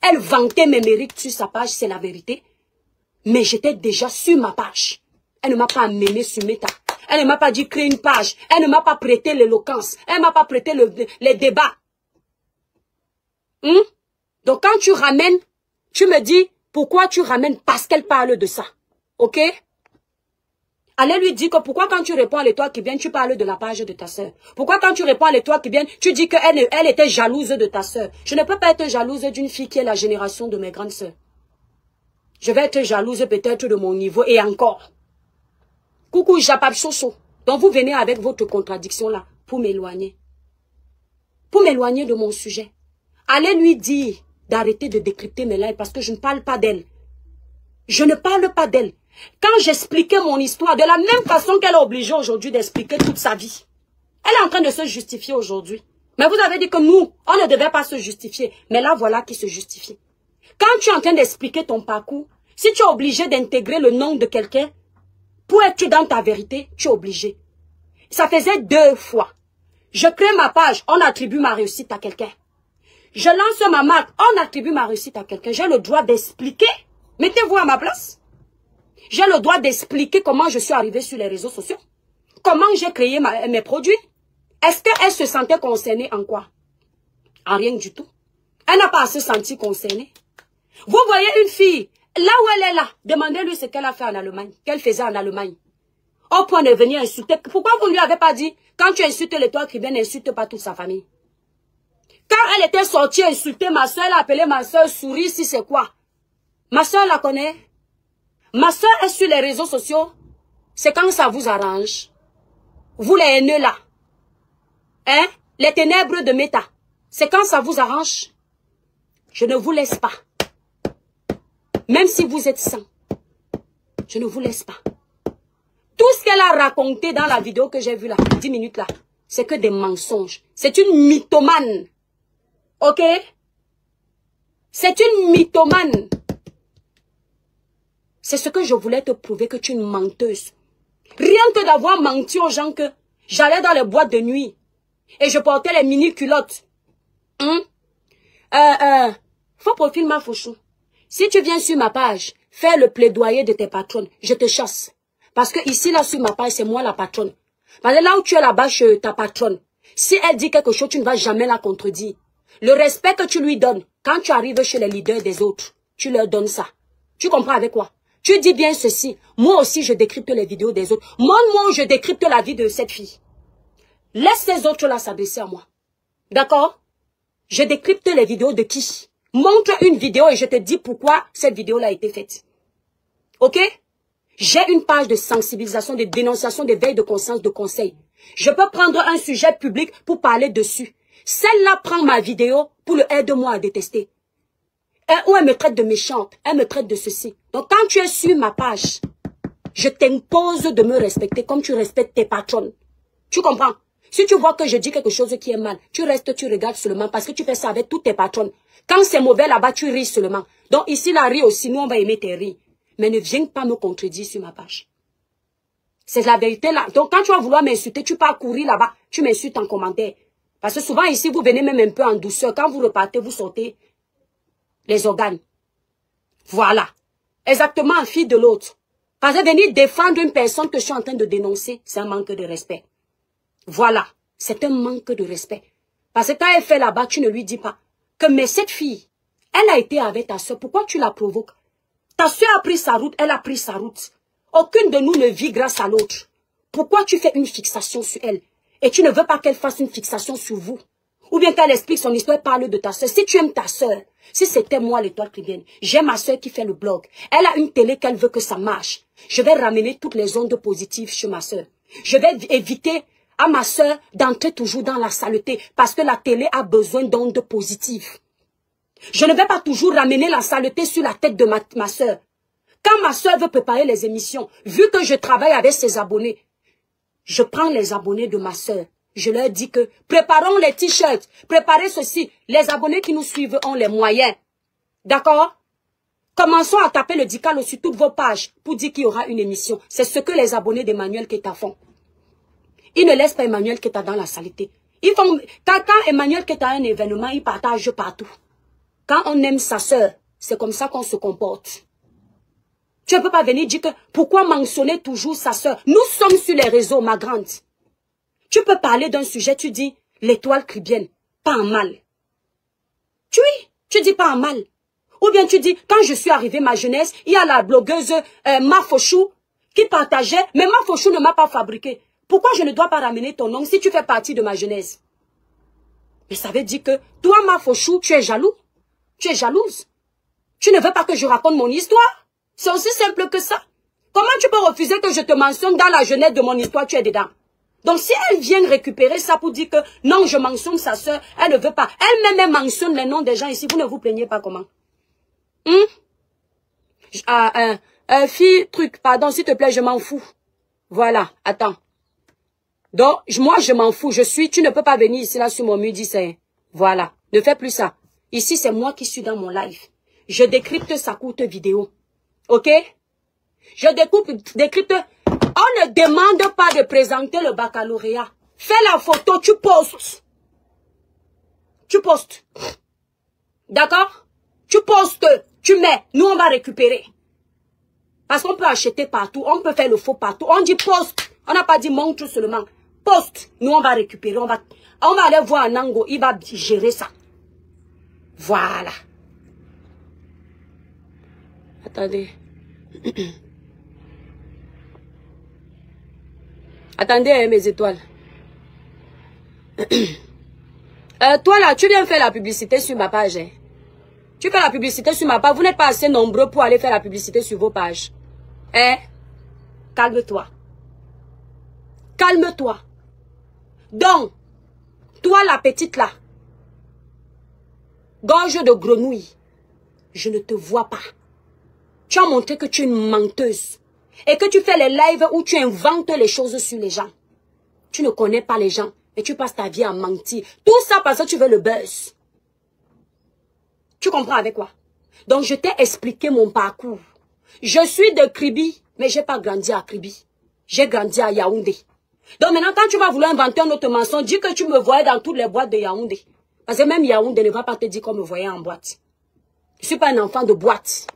[SPEAKER 2] Elle vantait mes mérites sur sa page, c'est la vérité. Mais j'étais déjà sur ma page. Elle ne m'a pas amené sur Meta. Elle ne m'a pas dit créer une page. Elle ne m'a pas prêté l'éloquence. Elle ne m'a pas prêté les débats. Donc quand tu ramènes, tu me dis pourquoi tu ramènes parce qu'elle parle de ça. Ok? Allez lui dire que pourquoi quand tu réponds à l'étoile qui vient, tu parles de la page de ta sœur. Pourquoi quand tu réponds à l'étoile qui vient, tu dis qu'elle elle était jalouse de ta sœur. Je ne peux pas être jalouse d'une fille qui est la génération de mes grandes sœurs. Je vais être jalouse peut-être de mon niveau et encore. Coucou Japab Chocho. Donc vous venez avec votre contradiction là pour m'éloigner. Pour m'éloigner de mon sujet. Allez lui dire d'arrêter de décrypter mes lives parce que je ne parle pas d'elle. Je ne parle pas d'elle. Quand j'expliquais mon histoire, de la même façon qu'elle est obligée aujourd'hui d'expliquer toute sa vie. Elle est en train de se justifier aujourd'hui. Mais vous avez dit que nous, on ne devait pas se justifier. Mais là, voilà qui se justifie. Quand tu es en train d'expliquer ton parcours, si tu es obligé d'intégrer le nom de quelqu'un, pour être dans ta vérité, tu es obligé. Ça faisait 2 fois. Je crée ma page, on attribue ma réussite à quelqu'un. Je lance ma marque, on attribue ma réussite à quelqu'un. J'ai le droit d'expliquer. Mettez-vous à ma place. J'ai le droit d'expliquer comment je suis arrivée sur les réseaux sociaux. Comment j'ai créé mes produits. Est-ce qu'elle se sentait concernée en quoi? En rien du tout. Elle n'a pas à se sentir concernée. Vous voyez une fille, là où elle est là, demandez-lui ce qu'elle a fait en Allemagne, qu'elle faisait en Allemagne. Au point de venir insulter. Pourquoi vous ne lui avez pas dit, quand tu insultes l'étoile qui vient, n'insulte pas toute sa famille? Quand elle était sortie insulter ma soeur, elle a appelé ma soeur souris, si c'est quoi? Ma soeur la connaît. Ma soeur est sur les réseaux sociaux. C'est quand ça vous arrange. Vous les haineux là. Hein? Les ténèbres de Méta. C'est quand ça vous arrange. Je ne vous laisse pas. Même si vous êtes sans. Je ne vous laisse pas. Tout ce qu'elle a raconté dans la vidéo que j'ai vue là, 10 minutes là, c'est que des mensonges. C'est une mythomane. Ok? C'est une mythomane. C'est ce que je voulais te prouver, que tu es une menteuse. Rien que d'avoir menti aux gens que j'allais dans les boîtes de nuit et je portais les mini-culottes. Faux profil ma fouchou. Si tu viens sur ma page, fais le plaidoyer de tes patronnes, je te chasse. Parce que ici, là, sur ma page, c'est moi la patronne. Parce que là où tu es là-bas chez ta patronne, si elle dit quelque chose, tu ne vas jamais la contredire. Le respect que tu lui donnes, quand tu arrives chez les leaders des autres, tu leur donnes ça. Tu comprends avec quoi? Tu dis bien ceci. Moi aussi, je décrypte les vidéos des autres. Moi, je décrypte la vie de cette fille. Laisse ces autres-là s'adresser à moi. D'accord? Je décrypte les vidéos de qui? Montre une vidéo et je te dis pourquoi cette vidéo-là a été faite. Ok? J'ai une page de sensibilisation, de dénonciation, de veille de conscience, de conseil. Je peux prendre un sujet public pour parler dessus. Celle-là prend ma vidéo pour le aide-moi à détester. Ou elle me traite de méchante, elle me traite de ceci. Donc quand tu es sur ma page, je t'impose de me respecter comme tu respectes tes patronnes. Tu comprends? Si tu vois que je dis quelque chose qui est mal, tu restes, tu regardes seulement parce que tu fais ça avec toutes tes patronnes. Quand c'est mauvais là-bas, tu ris seulement. Donc ici, la rit aussi, nous on va aimer tes rires. Mais ne viens pas me contredire sur ma page. C'est la vérité là. Donc quand tu vas vouloir m'insulter, tu pars courir là-bas, tu m'insultes en commentaire. Parce que souvent ici, vous venez même un peu en douceur. Quand vous repartez, vous sortez les organes. Voilà. Exactement en fille de l'autre. Parce que venir défendre une personne que je suis en train de dénoncer, c'est un manque de respect. Voilà. C'est un manque de respect. Parce que quand elle fait là-bas, tu ne lui dis pas que mais cette fille, elle a été avec ta soeur. Pourquoi tu la provoques? Ta soeur a pris sa route, elle a pris sa route. Aucune de nous ne vit grâce à l'autre. Pourquoi tu fais une fixation sur elle? Et tu ne veux pas qu'elle fasse une fixation sur vous? Ou bien qu'elle explique son histoire, parle de ta soeur. Si tu aimes ta soeur, si c'était moi l'étoile qui vient, j'ai ma soeur qui fait le blog. Elle a une télé qu'elle veut que ça marche. Je vais ramener toutes les ondes positives chez ma soeur. Je vais éviter à ma soeur d'entrer toujours dans la saleté parce que la télé a besoin d'ondes positives. Je ne vais pas toujours ramener la saleté sur la tête de ma soeur. Quand ma soeur veut préparer les émissions, vu que je travaille avec ses abonnés, je prends les abonnés de ma soeur. Je leur dis que préparons les t-shirts, préparez ceci. Les abonnés qui nous suivent ont les moyens. D'accord? Commençons à taper le dical sur toutes vos pages pour dire qu'il y aura une émission. C'est ce que les abonnés d'Emmanuel Keita font. Ils ne laissent pas Emmanuel Keita dans la saleté. Ils font, quand Emmanuel Keita a un événement, il partage partout. Quand on aime sa soeur, c'est comme ça qu'on se comporte. Tu ne peux pas venir dire que pourquoi mentionner toujours sa soeur? Nous sommes sur les réseaux, ma grande. Tu peux parler d'un sujet, tu dis l'étoile cribienne, pas en mal. Tu dis pas en mal. Ou bien tu dis, quand je suis arrivée ma jeunesse, il y a la blogueuse Mafochou qui qui partageait, mais Mafouchou ne m'a pas fabriqué. Pourquoi je ne dois pas ramener ton nom si tu fais partie de ma jeunesse? Mais ça veut dire que toi, Mafouchou, tu es jaloux. Tu es jalouse. Tu ne veux pas que je raconte mon histoire? C'est aussi simple que ça. Comment tu peux refuser que je te mentionne dans la jeunesse de mon histoire, tu es dedans? Donc si elle vient récupérer ça pour dire que non, je mentionne sa soeur, elle ne veut pas. Elle-même elle mentionne les noms des gens ici, vous ne vous plaignez pas comment? Fille, truc, pardon, s'il te plaît, je m'en fous. Voilà, attends. Donc, moi, je m'en fous. Tu ne peux pas venir ici, là, sur mon mur, c'est... Voilà, ne fais plus ça. Ici, c'est moi qui suis dans mon live. Je décrypte sa courte vidéo. OK? Je décrypte... On ne demande pas de présenter le baccalauréat. Fais la photo, tu postes. Tu postes. D'accord? Tu postes, tu mets. Nous, on va récupérer. Parce qu'on peut acheter partout, on peut faire le faux partout. On dit poste. On n'a pas dit montre seulement. Poste. Nous, on va récupérer. On va aller voir Nango. Il va gérer ça. Voilà. Attendez. Attendez, mes étoiles. Toi là, tu viens faire la publicité sur ma page. Hein? Tu fais la publicité sur ma page. Vous n'êtes pas assez nombreux pour aller faire la publicité sur vos pages. Hein? Calme-toi. Calme-toi. Donc, toi la petite là, gorge de grenouille, je ne te vois pas. Tu as montré que tu es une menteuse. Et que tu fais les lives où tu inventes les choses sur les gens. Tu ne connais pas les gens. Et tu passes ta vie à mentir. Tout ça parce que tu veux le buzz. Tu comprends avec quoi? Donc je t'ai expliqué mon parcours. Je suis de Kribi, mais je n'ai pas grandi à Kribi. J'ai grandi à Yaoundé. Donc maintenant quand tu vas vouloir inventer un autre mensonge, dis que tu me voyais dans toutes les boîtes de Yaoundé. Parce que même Yaoundé ne va pas te dire qu'on me voyait en boîte. Je ne suis pas un enfant de boîte.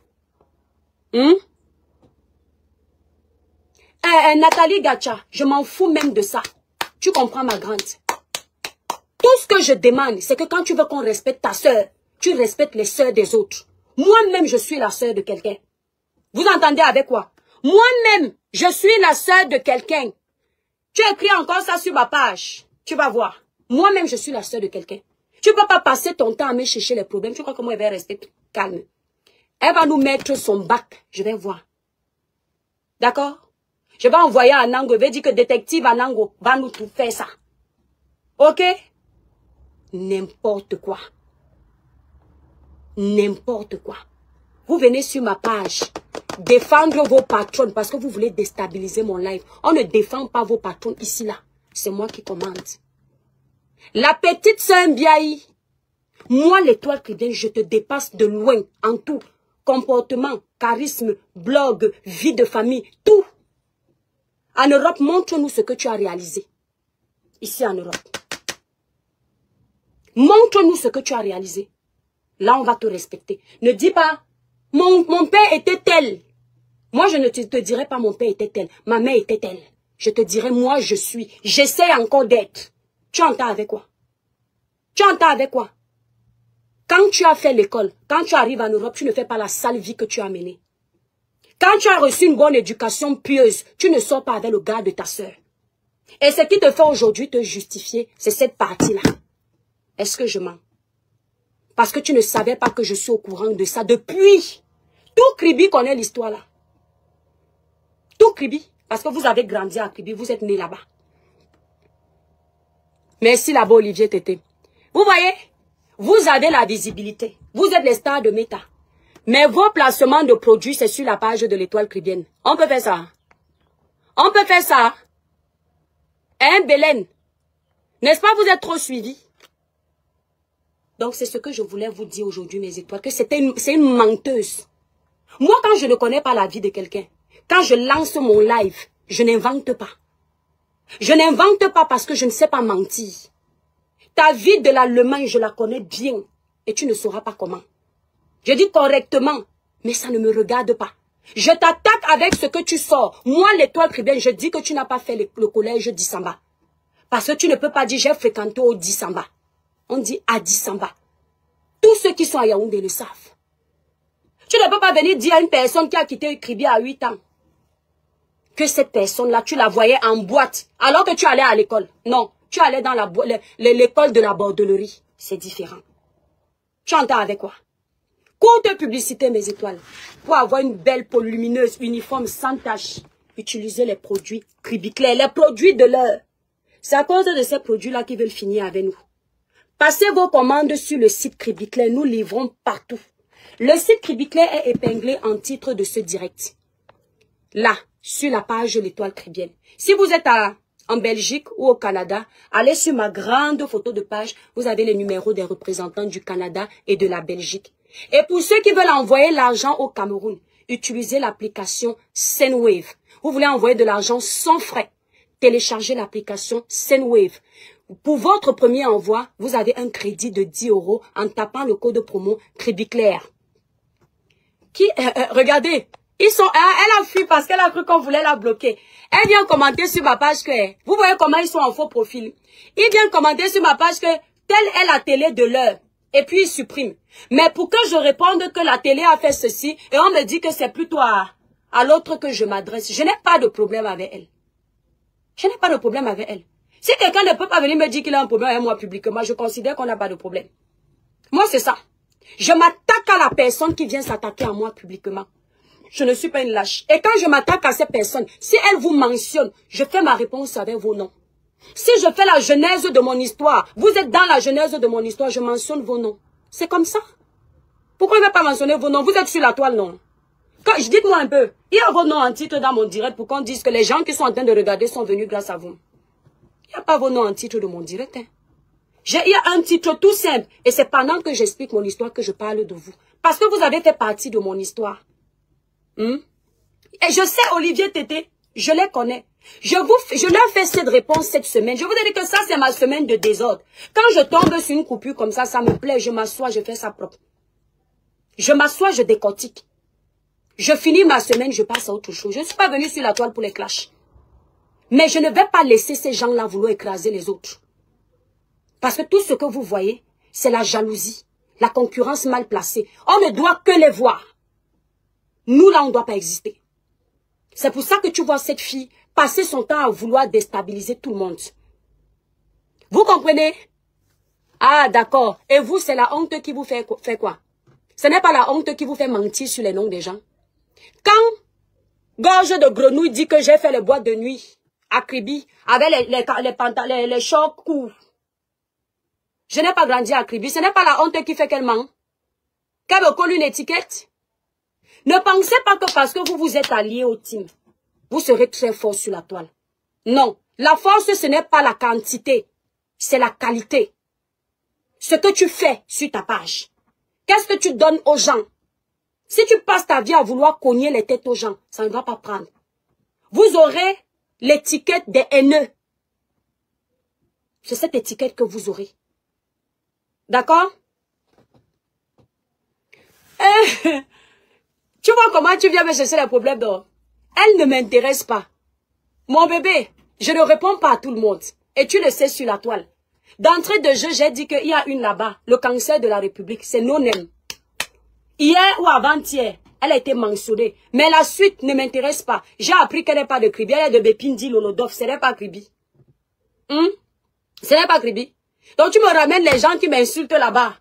[SPEAKER 2] Nathalie Gacha, je m'en fous même de ça. Tu comprends ma grande? Tout ce que je demande, c'est que quand tu veux qu'on respecte ta soeur, tu respectes les soeurs des autres. Moi-même, je suis la soeur de quelqu'un. Vous entendez avec quoi? Moi-même, je suis la soeur de quelqu'un. Tu écris encore ça sur ma page. Tu vas voir. Moi-même, je suis la soeur de quelqu'un. Tu ne peux pas passer ton temps à me chercher les problèmes. Tu crois que moi, elle va rester calme? Elle va nous mettre son bac. Je vais voir. D'accord? Je vais envoyer à Nango, je vais dire que détective Anango va nous tout faire ça. Ok? N'importe quoi. N'importe quoi. Vous venez sur ma page, défendre vos patrons parce que vous voulez déstabiliser mon live. On ne défend pas vos patrons ici, là. C'est moi qui commande. La petite sœur Mbiaï, moi, l'étoile Kribienne, je te dépasse de loin en tout. Comportement, charisme, blog, vie de famille, tout. En Europe, montre-nous ce que tu as réalisé. Ici en Europe. Montre-nous ce que tu as réalisé. Là, on va te respecter. Ne dis pas, mon père était tel. Moi, je ne te dirai pas mon père était tel. Ma mère était telle. Je te dirai, moi, je suis. J'essaie encore d'être. Tu entends avec quoi? Tu entends avec quoi? Quand tu as fait l'école, quand tu arrives en Europe, tu ne fais pas la sale vie que tu as menée. Quand tu as reçu une bonne éducation pieuse, tu ne sors pas avec le gars de ta sœur. Et ce qui te fait aujourd'hui te justifier, c'est cette partie-là. Est-ce que je mens? Parce que tu ne savais pas que je suis au courant de ça depuis. Tout Kribi connaît l'histoire là. Tout Kribi. Parce que vous avez grandi à Kribi, vous êtes né là-bas. Merci là-bas Olivier Tété. Vous voyez? Vous avez la visibilité. Vous êtes les stars de Meta. Mais vos placements de produits, c'est sur la page de l'étoile Kribienne. On peut faire ça. On peut faire ça. Hein, Bélène? N'est-ce pas, vous êtes trop suivis? Donc, c'est ce que je voulais vous dire aujourd'hui, mes étoiles, que c'est une menteuse. Moi, quand je ne connais pas la vie de quelqu'un, quand je lance mon live, je n'invente pas. Je n'invente pas parce que je ne sais pas mentir. Ta vie de l'Allemagne, je la connais bien. Et tu ne sauras pas comment. Je dis correctement, mais ça ne me regarde pas. Je t'attaque avec ce que tu sors. Moi, l'étoile Kribienne, je dis que tu n'as pas fait le collège d'Issamba. Parce que tu ne peux pas dire j'ai fréquenté au d'Issamba. On dit à d'Issamba. Tous ceux qui sont à Yaoundé le savent. Tu ne peux pas venir dire à une personne qui a quitté Kribi à 8 ans. que cette personne-là, tu la voyais en boîte, alors que tu allais à l'école. Non, tu allais dans l'école de la bordellerie. C'est différent. Tu entends avec quoi? Courte publicité, mes étoiles. Pour avoir une belle peau lumineuse, uniforme, sans tache, utilisez les produits Cribiclair, les produits de l'heure. C'est à cause de ces produits-là qu'ils veulent finir avec nous. Passez vos commandes sur le site Cribiclair, nous livrons partout. Le site Cribiclair est épinglé en titre de ce direct. Là, sur la page L'Étoile Cribienne. Si vous êtes en Belgique ou au Canada, allez sur ma grande photo de page, vous avez les numéros des représentants du Canada et de la Belgique. Et pour ceux qui veulent envoyer l'argent au Cameroun, utilisez l'application Sendwave. Vous voulez envoyer de l'argent sans frais, téléchargez l'application Sendwave. Pour votre premier envoi, vous avez un crédit de 10 € en tapant le code promo Cribiclair. Regardez, elle a fui parce qu'elle a cru qu'on voulait la bloquer. Elle vient commenter sur ma page que, vous voyez comment ils sont en faux profil. Il vient commenter sur ma page que telle est la télé de l'heure. Et puis il supprime. Mais pour que je réponde que la télé a fait ceci, et on me dit que c'est plutôt à l'autre que je m'adresse. Je n'ai pas de problème avec elle. Je n'ai pas de problème avec elle. Si quelqu'un ne peut pas venir me dire qu'il a un problème avec moi publiquement, je considère qu'on n'a pas de problème. Moi, c'est ça. Je m'attaque à la personne qui vient s'attaquer à moi publiquement. Je ne suis pas une lâche. Et quand je m'attaque à ces personnes, si elles vous mentionnent, je fais ma réponse avec vos noms. Si je fais la genèse de mon histoire, vous êtes dans la genèse de mon histoire, je mentionne vos noms. C'est comme ça. Pourquoi je ne vais pas mentionner vos noms? Vous êtes sur la toile, non? Dites-moi un peu. Il y a vos noms en titre dans mon direct pour qu'on dise que les gens qui sont en train de regarder sont venus grâce à vous. Il n'y a pas vos noms en titre de mon direct. Hein. Il y a un titre tout simple. Et c'est pendant que j'explique mon histoire que je parle de vous. Parce que vous avez fait partie de mon histoire. Et je sais, Olivier Tété, je les connais. Je leur fais cette réponse cette semaine. Je vous ai dit que ça, c'est ma semaine de désordre. Quand je tombe sur une coupure comme ça me plaît. Je m'assois, je fais ça propre. Je m'assois, je décortique. Je finis ma semaine, je passe à autre chose. Je ne suis pas venue sur la toile pour les clashs. Mais je ne vais pas laisser ces gens-là vouloir écraser les autres. Parce que tout ce que vous voyez, c'est la jalousie, la concurrence mal placée. On ne doit que les voir. Nous, là, on ne doit pas exister. C'est pour ça que tu vois cette fille passer son temps à vouloir déstabiliser tout le monde. Vous comprenez? Ah, d'accord. Et vous, c'est la honte qui vous fait quoi? Ce n'est pas la honte qui vous fait mentir sur les noms des gens. Quand Gorge de Grenouille dit que j'ai fait les boîtes de nuit à Kribi avec les shorts courts, je n'ai pas grandi à Kribi. Ce n'est pas la honte qui fait qu'elle ment. Qu'elle me colle une étiquette. Ne pensez pas que parce que vous vous êtes alliés au team, vous serez très fort sur la toile. Non, la force, ce n'est pas la quantité, c'est la qualité. Ce que tu fais sur ta page. Qu'est-ce que tu donnes aux gens? Si tu passes ta vie à vouloir cogner les têtes aux gens, ça ne va pas prendre. Vous aurez l'étiquette des haineux. C'est cette étiquette que vous aurez. D'accord? Tu vois comment tu viens me chercher les problèmes d'or? Elle ne m'intéresse pas. Mon bébé, je ne réponds pas à tout le monde. Et tu le sais sur la toile. D'entrée de jeu, j'ai dit qu'il y a une là-bas, le cancer de la République, c'est non-aime. Hier ou avant-hier, elle a été mentionnée. Mais la suite ne m'intéresse pas. J'ai appris qu'elle n'est pas de Kribi, elle est de Bepindi, Lolodov, ce n'est pas Kribi. Ce n'est pas Kribi. Donc tu me ramènes les gens qui m'insultent là-bas.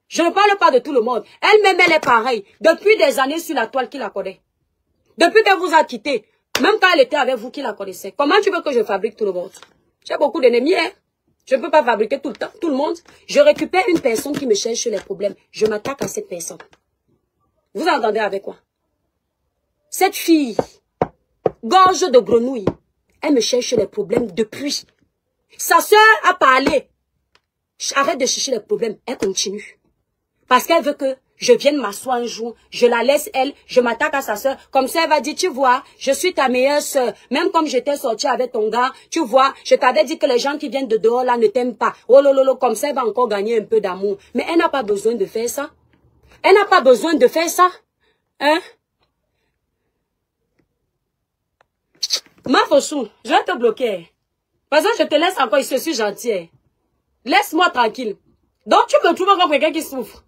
[SPEAKER 2] Je ne parle pas de tout le monde. Elle-même, elle est pareille. Depuis des années sur la toile qui la connaît. Depuis qu'elle vous a quitté, même quand elle était avec vous qui la connaissait. Comment tu veux que je fabrique tout le monde? J'ai beaucoup d'ennemis, hein. Je ne peux pas fabriquer tout le temps, tout le monde. Je récupère une personne qui me cherche les problèmes. Je m'attaque à cette personne. Vous entendez avec quoi? Cette fille, Gorge de Grenouille, elle me cherche les problèmes depuis. Sa soeur a parlé. Arrête de chercher les problèmes. Elle continue. Parce qu'elle veut que je vienne m'asseoir un jour, je la laisse elle, je m'attaque à sa soeur. Comme ça, elle va dire, tu vois, je suis ta meilleure soeur. Même comme j'étais sortie avec ton gars, tu vois, je t'avais dit que les gens qui viennent de dehors là ne t'aiment pas. Oh lolo, comme ça, elle va encore gagner un peu d'amour. Mais elle n'a pas besoin de faire ça. Elle n'a pas besoin de faire ça. Hein? Ma Fossou, je vais te bloquer. Parce que je te laisse encore, je suis gentil. Laisse-moi tranquille. Donc tu me trouves comme quelqu'un qui souffre.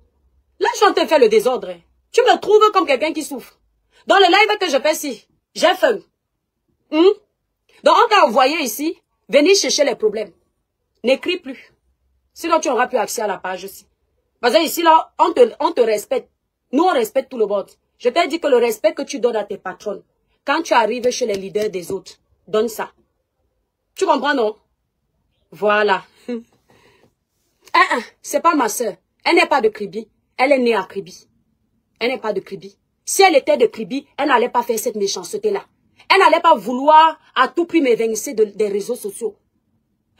[SPEAKER 2] Là, je suis en train de faire le désordre. Tu me trouves comme quelqu'un qui souffre. Dans le live que je fais ici, j'ai faim. Donc, on t'a envoyé ici, venir chercher les problèmes. N'écris plus. Sinon, tu n'auras plus accès à la page aussi. Parce que ici, là, on te respecte. Nous, on respecte tout le monde. Je t'ai dit que le respect que tu donnes à tes patrons, quand tu arrives chez les leaders des autres, donne ça. Tu comprends, non? Voilà. C'est pas ma soeur. Elle n'est pas de Kribi. Elle est née à Kribi. Elle n'est pas de Kribi. Si elle était de Kribi, elle n'allait pas faire cette méchanceté-là. Elle n'allait pas vouloir à tout prix m'évincer des réseaux sociaux.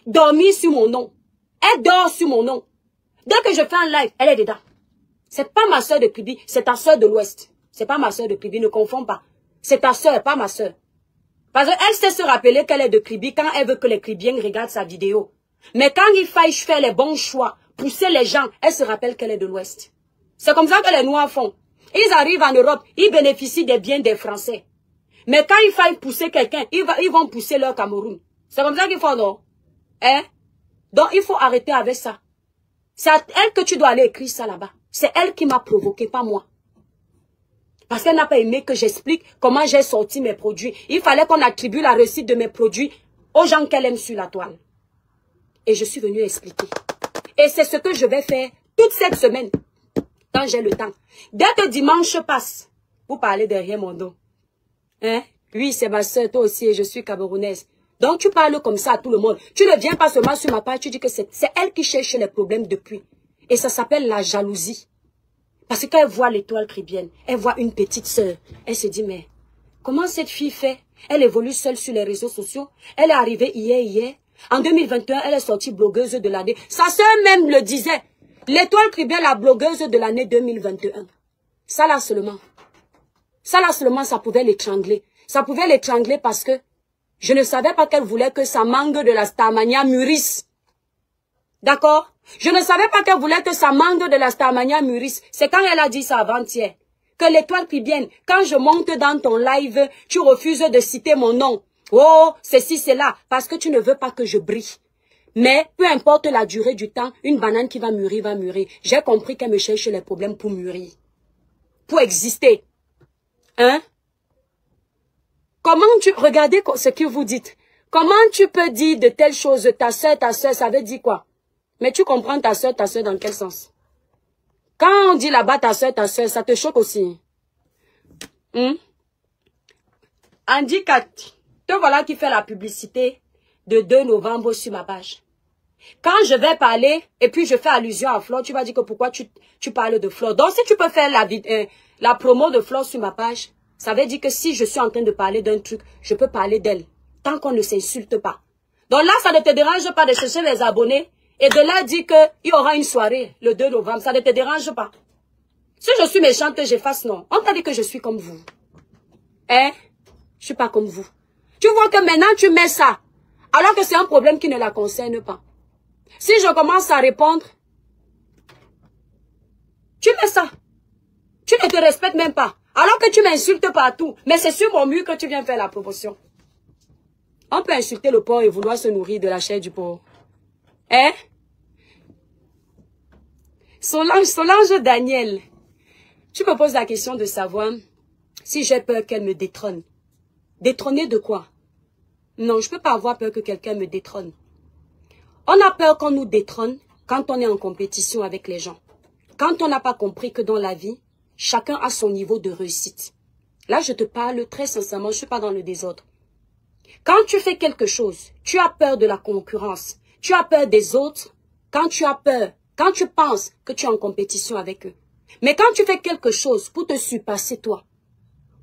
[SPEAKER 2] Dormir sur mon nom. Elle dort sur mon nom. Dès que je fais un live, elle est dedans. C'est pas ma soeur de Kribi, c'est ta soeur de l'Ouest. C'est pas ma soeur de Kribi, ne confonds pas. C'est ta soeur, pas ma soeur. Parce qu'elle sait se rappeler qu'elle est de Kribi quand elle veut que les Kribiens regardent sa vidéo. Mais quand il faille faire les bons choix, pousser les gens, elle se rappelle qu'elle est de l'Ouest. C'est comme ça que les Noirs font. Ils arrivent en Europe, ils bénéficient des biens des Français. Mais quand il faille pousser quelqu'un, ils vont pousser leur Cameroun. C'est comme ça qu'ils font, non? Hein? Donc, il faut arrêter avec ça. C'est à elle que tu dois aller écrire ça là-bas. C'est elle qui m'a provoqué, pas moi. Parce qu'elle n'a pas aimé que j'explique comment j'ai sorti mes produits. Il fallait qu'on attribue la réussite de mes produits aux gens qu'elle aime sur la toile. Et je suis venue expliquer. Et c'est ce que je vais faire toute cette semaine, quand j'ai le temps. Dès que dimanche passe, vous parlez derrière mon dos. Hein? Oui, c'est ma soeur, toi aussi, et je suis camerounaise. Donc tu parles comme ça à tout le monde. Tu ne viens pas seulement sur ma page, tu dis que c'est elle qui cherche les problèmes depuis. Et ça s'appelle la jalousie. Parce que quand elle voit l'étoile kribienne, elle voit une petite sœur. Elle se dit, mais comment cette fille fait? Elle évolue seule sur les réseaux sociaux. Elle est arrivée hier. En 2021, elle est sortie blogueuse de l'année. Sa sœur même le disait. L'étoile kribienne, la blogueuse de l'année 2021. Ça là seulement, ça pouvait l'étrangler. Ça pouvait l'étrangler parce que je ne savais pas qu'elle voulait que sa mangue de la Starmania mûrisse. D'accord? Je ne savais pas qu'elle voulait que sa mangue de la Starmania mûrisse. C'est quand elle a dit ça avant-hier. Que l'étoile kribienne, quand je monte dans ton live, tu refuses de citer mon nom. Oh, ceci, c'est là, parce que tu ne veux pas que je brille. Mais, peu importe la durée du temps, une banane qui va mûrir, va mûrir. J'ai compris qu'elle me cherche les problèmes pour mûrir. Pour exister. Hein? Comment regardez ce que vous dites. Comment tu peux dire de telles choses, ta soeur, ça veut dire quoi? Mais tu comprends ta soeur dans quel sens? Quand on dit là-bas ta soeur, ça te choque aussi. Andy Kat, te voilà qui fait la publicité de 2 novembre sur ma page. Quand je vais parler, et puis je fais allusion à Flore, tu vas dire que pourquoi tu parles de Flore. Donc si tu peux faire la promo de Flore sur ma page, ça veut dire que si je suis en train de parler d'un truc, je peux parler d'elle, tant qu'on ne s'insulte pas. Donc là, ça ne te dérange pas de chercher les abonnés et de là dire qu'il y aura une soirée le 2 novembre. Ça ne te dérange pas. Si je suis méchante, j'efface non. On t'a dit que je suis comme vous. Hein? Je suis pas comme vous. Tu vois que maintenant tu mets ça, alors que c'est un problème qui ne la concerne pas. Si je commence à répondre, tu mets ça. Tu ne te respectes même pas. Alors que tu m'insultes partout. Mais c'est sur mon mur que tu viens faire la promotion. On peut insulter le porc et vouloir se nourrir de la chair du porc. Hein? Solange Daniel, tu me poses la question de savoir si j'ai peur qu'elle me détrône. Détrôner de quoi? Non, je ne peux pas avoir peur que quelqu'un me détrône. On a peur qu'on nous détrône quand on est en compétition avec les gens. Quand on n'a pas compris que dans la vie, chacun a son niveau de réussite. Là, je te parle très sincèrement, je ne suis pas dans le désordre. Quand tu fais quelque chose, tu as peur de la concurrence, tu as peur des autres, quand tu as peur, quand tu penses que tu es en compétition avec eux. Mais quand tu fais quelque chose pour te surpasser toi,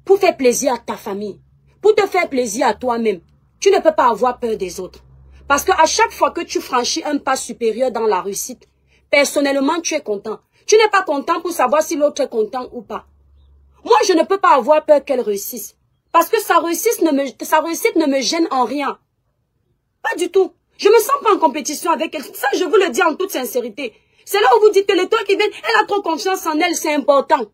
[SPEAKER 2] pour faire plaisir à ta famille, pour te faire plaisir à toi-même, tu ne peux pas avoir peur des autres. Parce qu'à chaque fois que tu franchis un pas supérieur dans la réussite, personnellement, tu es content. Tu n'es pas content pour savoir si l'autre est content ou pas. Moi, je ne peux pas avoir peur qu'elle réussisse. Parce que sa réussite ne me gêne en rien. Pas du tout. Je me sens pas en compétition avec elle. Ça, je vous le dis en toute sincérité. C'est là où vous dites que l'étoile qui vient, elle a trop confiance en elle, c'est important.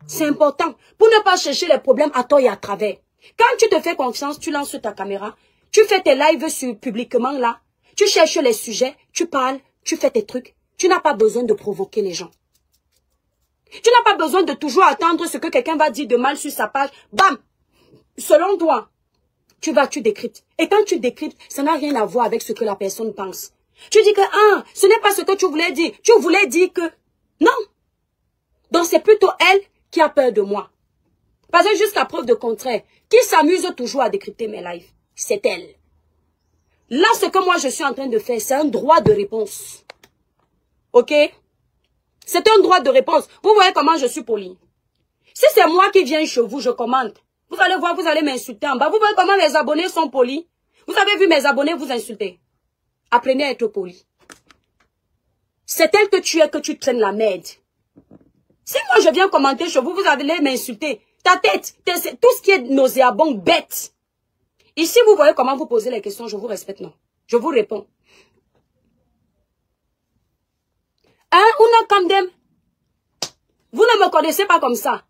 [SPEAKER 2] C'est important. Pour ne pas chercher les problèmes à toi et à travers. Quand tu te fais confiance, tu lances ta caméra, tu fais tes lives publiquement là, tu cherches les sujets, tu parles, tu fais tes trucs. Tu n'as pas besoin de provoquer les gens. Tu n'as pas besoin de toujours attendre ce que quelqu'un va dire de mal sur sa page. Bam! Selon toi. tu décryptes. Et quand tu décryptes, ça n'a rien à voir avec ce que la personne pense. Tu dis que, ah, ce n'est pas ce que tu voulais dire. Tu voulais dire que, non. Donc c'est plutôt elle qui a peur de moi. Parce que jusqu'à preuve de contraire, qui s'amuse toujours à décrypter mes lives, c'est elle. Là, ce que moi je suis en train de faire, c'est un droit de réponse. Ok? C'est un droit de réponse. Vous voyez comment je suis polie. Si c'est moi qui viens chez vous, je commente. Vous allez voir, vous allez m'insulter en bas. Vous voyez comment mes abonnés sont polis. Vous avez vu mes abonnés vous insulter. Apprenez à être poli. C'est tel que tu es que tu traînes la merde. Si moi je viens commenter chez vous, vous allez m'insulter. Ta tête, tout ce qui est nauséabond, bête. Ici, vous voyez comment vous posez les questions, je vous respecte, non. Je vous réponds. Hein, Una Kamdem? Vous ne me connaissez pas comme ça.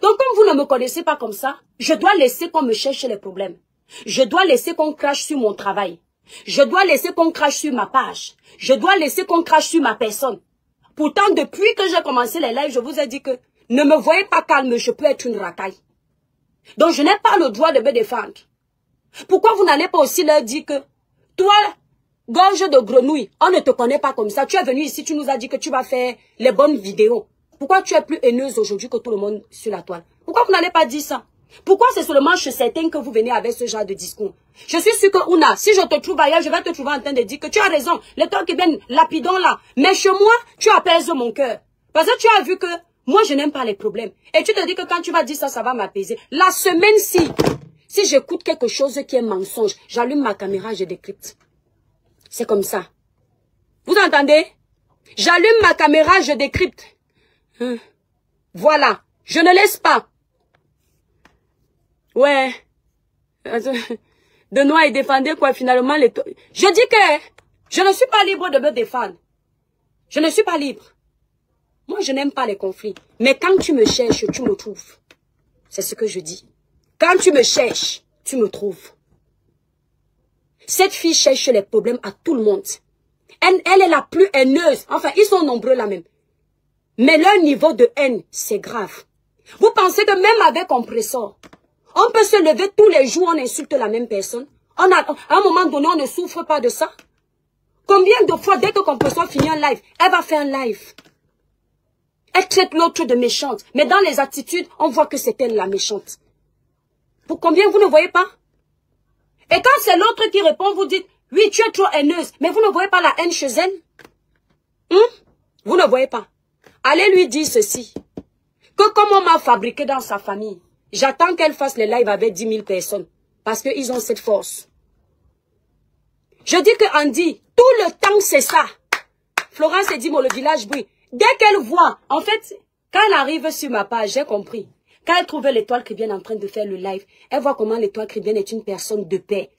[SPEAKER 2] Donc, comme vous ne me connaissez pas comme ça, je dois laisser qu'on me cherche les problèmes. Je dois laisser qu'on crache sur mon travail. Je dois laisser qu'on crache sur ma page. Je dois laisser qu'on crache sur ma personne. Pourtant, depuis que j'ai commencé les lives, je vous ai dit que ne me voyez pas calme, je peux être une racaille. Donc, je n'ai pas le droit de me défendre. Pourquoi vous n'allez pas aussi leur dire que toi, gorge de grenouille, on ne te connaît pas comme ça. Tu es venu ici, tu nous as dit que tu vas faire les bonnes vidéos. Pourquoi tu es plus haineuse aujourd'hui que tout le monde sur la toile? Pourquoi vous n'allez pas dire ça? Pourquoi c'est seulement chez certains que vous venez avec ce genre de discours? Je suis sûre que Una, si je te trouve ailleurs, je vais te trouver en train de dire que tu as raison. Les temps qui viennent lapidons là. Mais chez moi, tu apaises mon cœur. Parce que tu as vu que moi, je n'aime pas les problèmes. Et tu te dis que quand tu vas dire ça, ça va m'apaiser. La semaine-ci, si j'écoute quelque chose qui est mensonge, j'allume ma caméra, je décrypte. C'est comme ça. Vous entendez? J'allume ma caméra, je décrypte. Voilà. Je ne laisse pas. Ouais. Benoît, il défendait quoi finalement les... Je dis que je ne suis pas libre de me défendre. Je ne suis pas libre. Moi, je n'aime pas les conflits. Mais quand tu me cherches, tu me trouves. C'est ce que je dis. Quand tu me cherches, tu me trouves. Cette fille cherche les problèmes à tout le monde. Elle est la plus haineuse. Enfin, ils sont nombreux là même. Mais leur niveau de haine, c'est grave. Vous pensez que même avec compresseur, on peut se lever tous les jours, on insulte la même personne. À un moment donné, on ne souffre pas de ça. Combien de fois, dès que compresseur finit un live, elle va faire un live. Elle traite l'autre de méchante. Mais dans les attitudes, on voit que c'est elle la méchante. Pour combien vous ne voyez pas? Et quand c'est l'autre qui répond, vous dites, oui, tu es trop haineuse. Mais vous ne voyez pas la haine chez elle? Vous ne voyez pas. Allez lui dire ceci. Que comme on m'a fabriqué dans sa famille, j'attends qu'elle fasse les lives avec 10 000 personnes. Parce qu'ils ont cette force. Je dis que Andy, tout le temps c'est ça. Florence dit, moi le village brille. Dès qu'elle voit, en fait, quand elle arrive sur ma page, j'ai compris. Quand elle trouve l'étoile chrétienne en train de faire le live, elle voit comment l'étoile chrétienne est une personne de paix.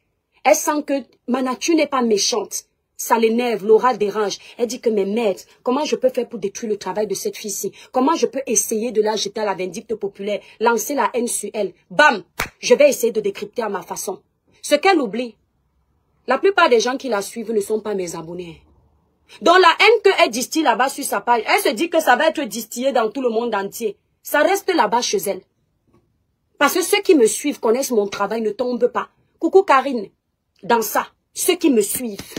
[SPEAKER 2] Elle sent que ma nature n'est pas méchante. Ça l'énerve, l'aura dérange. Elle dit que mais merde, comment je peux faire pour détruire le travail de cette fille-ci? Comment je peux essayer de la jeter à la vindicte populaire, lancer la haine sur elle? Bam! Je vais essayer de décrypter à ma façon. Ce qu'elle oublie, la plupart des gens qui la suivent ne sont pas mes abonnés. Donc la haine qu'elle distille là-bas sur sa page, elle se dit que ça va être distillé dans tout le monde entier. Ça reste là-bas chez elle. Parce que ceux qui me suivent connaissent mon travail, ne tombent pas. Coucou Karine, dans ça, ceux qui me suivent.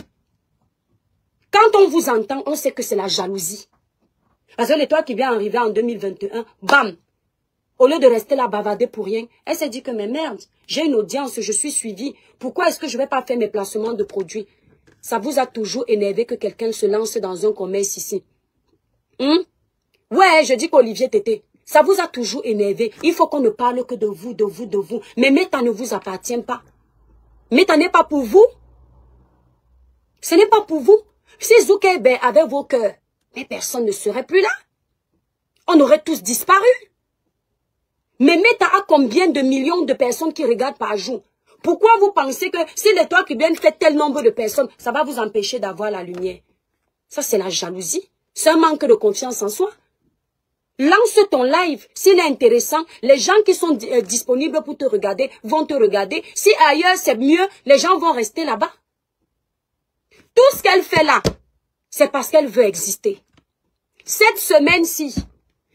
[SPEAKER 2] Quand on vous entend, on sait que c'est la jalousie. Parce que l'étoile qui vient arriver en 2021, bam! Au lieu de rester là bavarder pour rien, elle s'est dit que mais merde, j'ai une audience, je suis suivie. Pourquoi est-ce que je ne vais pas faire mes placements de produits? Ça vous a toujours énervé que quelqu'un se lance dans un commerce ici? Ouais, je dis qu'Olivier Tété, ça vous a toujours énervé. Il faut qu'on ne parle que de vous, de vous, de vous. Mais Meta ne vous appartient pas. Meta n'est pas pour vous. Ce n'est pas pour vous. Si Zuckerberg avait vos cœurs, mais personne ne serait plus là. On aurait tous disparu. Mais Meta a combien de millions de personnes qui regardent par jour? Pourquoi vous pensez que si l'étoile qui vient fait tel nombre de personnes, ça va vous empêcher d'avoir la lumière? Ça, c'est la jalousie. C'est un manque de confiance en soi. Lance ton live. S'il est intéressant, les gens qui sont disponibles pour te regarder vont te regarder. Si ailleurs c'est mieux, les gens vont rester là-bas. Tout ce qu'elle fait là, c'est parce qu'elle veut exister. Cette semaine-ci,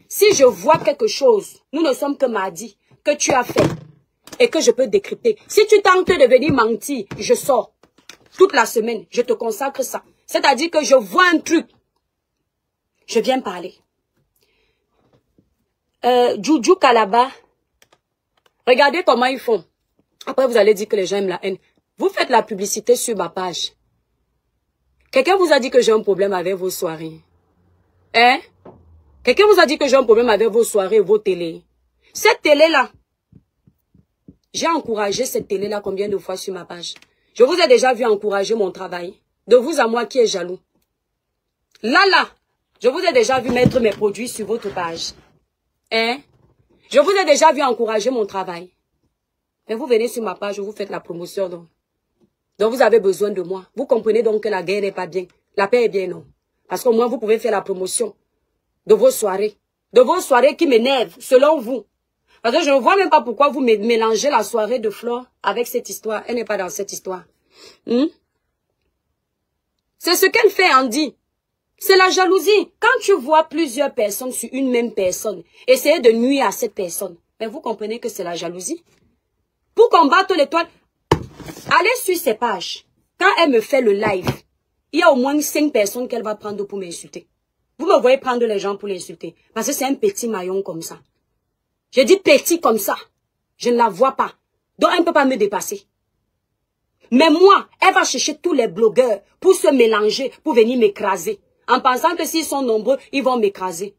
[SPEAKER 2] si je vois quelque chose, nous ne sommes que mardi, que tu as fait, et que je peux décrypter. Si tu tentes de venir mentir, je sors. Toute la semaine, je te consacre ça. C'est-à-dire que je vois un truc. Je viens parler. Juju Kalaba, regardez comment ils font. Après, vous allez dire que les gens aiment la haine. Vous faites la publicité sur ma page. Quelqu'un vous a dit que j'ai un problème avec vos soirées. Hein? Quelqu'un vous a dit que j'ai un problème avec vos soirées, vos télés. Cette télé-là, j'ai encouragé cette télé-là combien de fois sur ma page? Je vous ai déjà vu encourager mon travail. De vous à moi qui est jaloux. Là, je vous ai déjà vu mettre mes produits sur votre page. Hein? Je vous ai déjà vu encourager mon travail. Mais vous venez sur ma page, vous faites la promotion donc vous avez besoin de moi. Vous comprenez donc que la guerre n'est pas bien. La paix est bien, non? Parce qu'au moins vous pouvez faire la promotion de vos soirées. De vos soirées qui m'énervent, selon vous. Parce que je ne vois même pas pourquoi vous mélangez la soirée de Flore avec cette histoire. Elle n'est pas dans cette histoire. C'est ce qu'elle fait, Andy. C'est la jalousie. Quand tu vois plusieurs personnes sur une même personne, essayer de nuire à cette personne, mais vous comprenez que c'est la jalousie. Pour combattre l'étoile, allez sur ses pages. Quand elle me fait le live, il y a au moins 5 personnes qu'elle va prendre pour m'insulter. Vous me voyez prendre les gens pour l'insulter. Parce que c'est un petit maillon comme ça. Je dis petit comme ça. Je ne la vois pas. Donc elle ne peut pas me dépasser. Mais moi, elle va chercher tous les blogueurs pour se mélanger, pour venir m'écraser. En pensant que s'ils sont nombreux, ils vont m'écraser.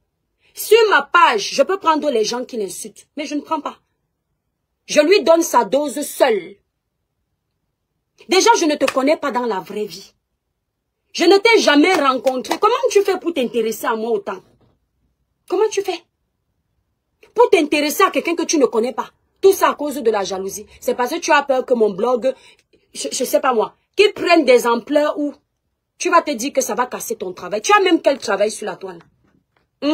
[SPEAKER 2] Sur ma page, je peux prendre les gens qui l'insultent. Mais je ne prends pas. Je lui donne sa dose seule. Déjà, je ne te connais pas dans la vraie vie. Je ne t'ai jamais rencontré. Comment tu fais pour t'intéresser à moi autant? Comment tu fais? Pour t'intéresser à quelqu'un que tu ne connais pas. Tout ça à cause de la jalousie. C'est parce que tu as peur que mon blog, je sais pas moi, qu'il prenne des ampleurs où tu vas te dire que ça va casser ton travail. Tu as même quel travail sur la toile? Tu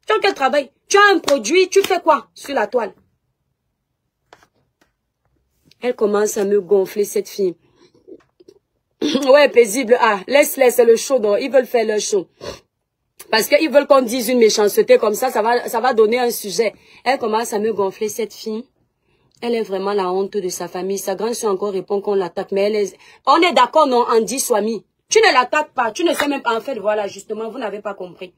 [SPEAKER 2] as quel travail? Tu as un produit, tu fais quoi sur la toile? Elle commence à me gonfler, cette fille. Ouais, paisible. Ah, laisse-les, c'est le show, donc ils veulent faire leur show. Parce qu'ils veulent qu'on dise une méchanceté comme ça, ça va donner un sujet. Elle commence à me gonfler, cette fille. Elle est vraiment la honte de sa famille. Sa grande soeur encore répond qu'on l'attaque, mais elle est... On est d'accord, non, Andy Swami. Tu ne l'attaques pas, tu ne sais même pas. En fait, voilà, justement, vous n'avez pas compris.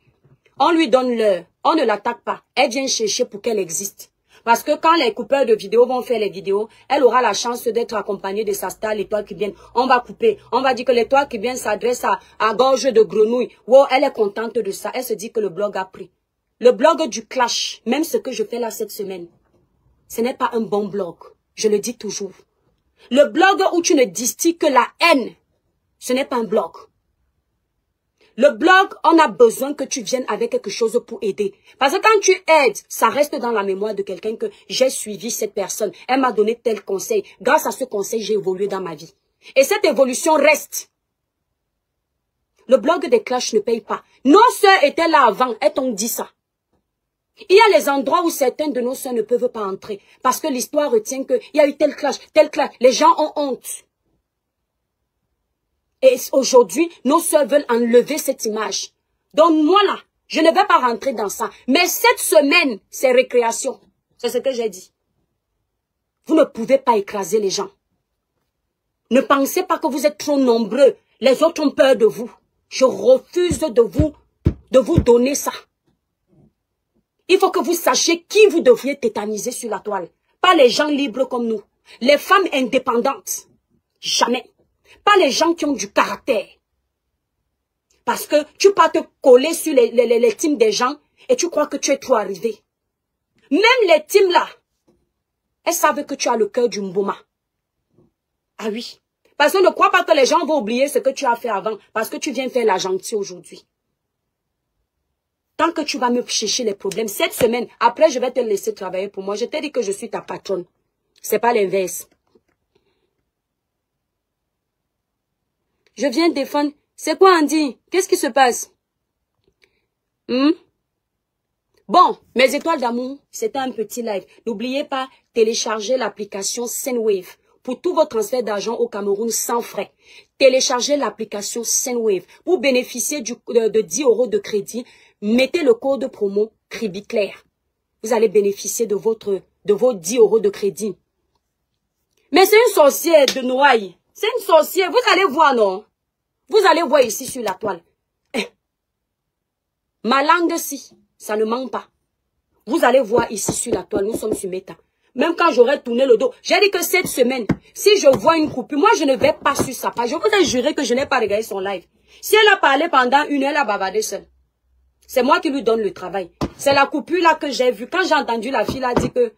[SPEAKER 2] On lui donne l'heure, on ne l'attaque pas. Elle vient chercher pour qu'elle existe. Parce que quand les coupeurs de vidéos vont faire les vidéos, elle aura la chance d'être accompagnée de sa star, l'étoile qui vient. On va couper. On va dire que l'étoile qui vient s'adresse à gorge de grenouille. Wow, elle est contente de ça. Elle se dit que le blog a pris. Le blog du clash, même ce que je fais là cette semaine, ce n'est pas un bon blog. Je le dis toujours. Le blog où tu ne distilles que la haine, ce n'est pas un blog. Le blog, on a besoin que tu viennes avec quelque chose pour aider. Parce que quand tu aides, ça reste dans la mémoire de quelqu'un que j'ai suivi cette personne. Elle m'a donné tel conseil. Grâce à ce conseil, j'ai évolué dans ma vie. Et cette évolution reste. Le blog des clashs ne paye pas. Nos sœurs étaient là avant. Elles t'ont dit ça. Il y a les endroits où certaines de nos sœurs ne peuvent pas entrer. Parce que l'histoire retient qu'il y a eu tel clash, tel clash. Les gens ont honte. Et aujourd'hui, nos sœurs veulent enlever cette image. Donc moi là, je ne vais pas rentrer dans ça. Mais cette semaine, c'est récréation. C'est ce que j'ai dit. Vous ne pouvez pas écraser les gens. Ne pensez pas que vous êtes trop nombreux. Les autres ont peur de vous. Je refuse de vous donner ça. Il faut que vous sachiez qui vous devriez tétaniser sur la toile. Pas les gens libres comme nous. Les femmes indépendantes. Jamais. Pas les gens qui ont du caractère. Parce que tu peux te coller sur les teams des gens et tu crois que tu es trop arrivé. Même les teams là, elles savent que tu as le cœur du Mboma. Ah oui. Parce que ne crois pas que les gens vont oublier ce que tu as fait avant. Parce que tu viens faire la gentille aujourd'hui. Tant que tu vas me chercher les problèmes, cette semaine, après je vais te laisser travailler pour moi. Je t'ai dit que je suis ta patronne. C'est pas l'inverse. Je viens défendre. C'est quoi, Andy? Qu'est-ce qui se passe? Bon, mes étoiles d'amour, c'était un petit live. N'oubliez pas, télécharger l'application Sendwave pour tous vos transferts d'argent au Cameroun sans frais. Téléchargez l'application Sendwave pour bénéficier de 10 € de crédit. Mettez le code promo CRIBICLAIR. Vous allez bénéficier de vos 10 € de crédit. Mais c'est une sorcière de Noailles. C'est une sorcière. Vous allez voir, non? Vous allez voir ici sur la toile. Ma langue, si, ça ne manque pas. Vous allez voir ici sur la toile, nous sommes sur Meta. Même quand j'aurais tourné le dos, j'ai dit que cette semaine, si je vois une coupure, moi je ne vais pas sur sa page. Je vous ai juré que je n'ai pas regardé son live. Si elle a parlé pendant une heure, elle a bavardé seule. C'est moi qui lui donne le travail. C'est la coupure là que j'ai vue. Quand j'ai entendu la fille là dire que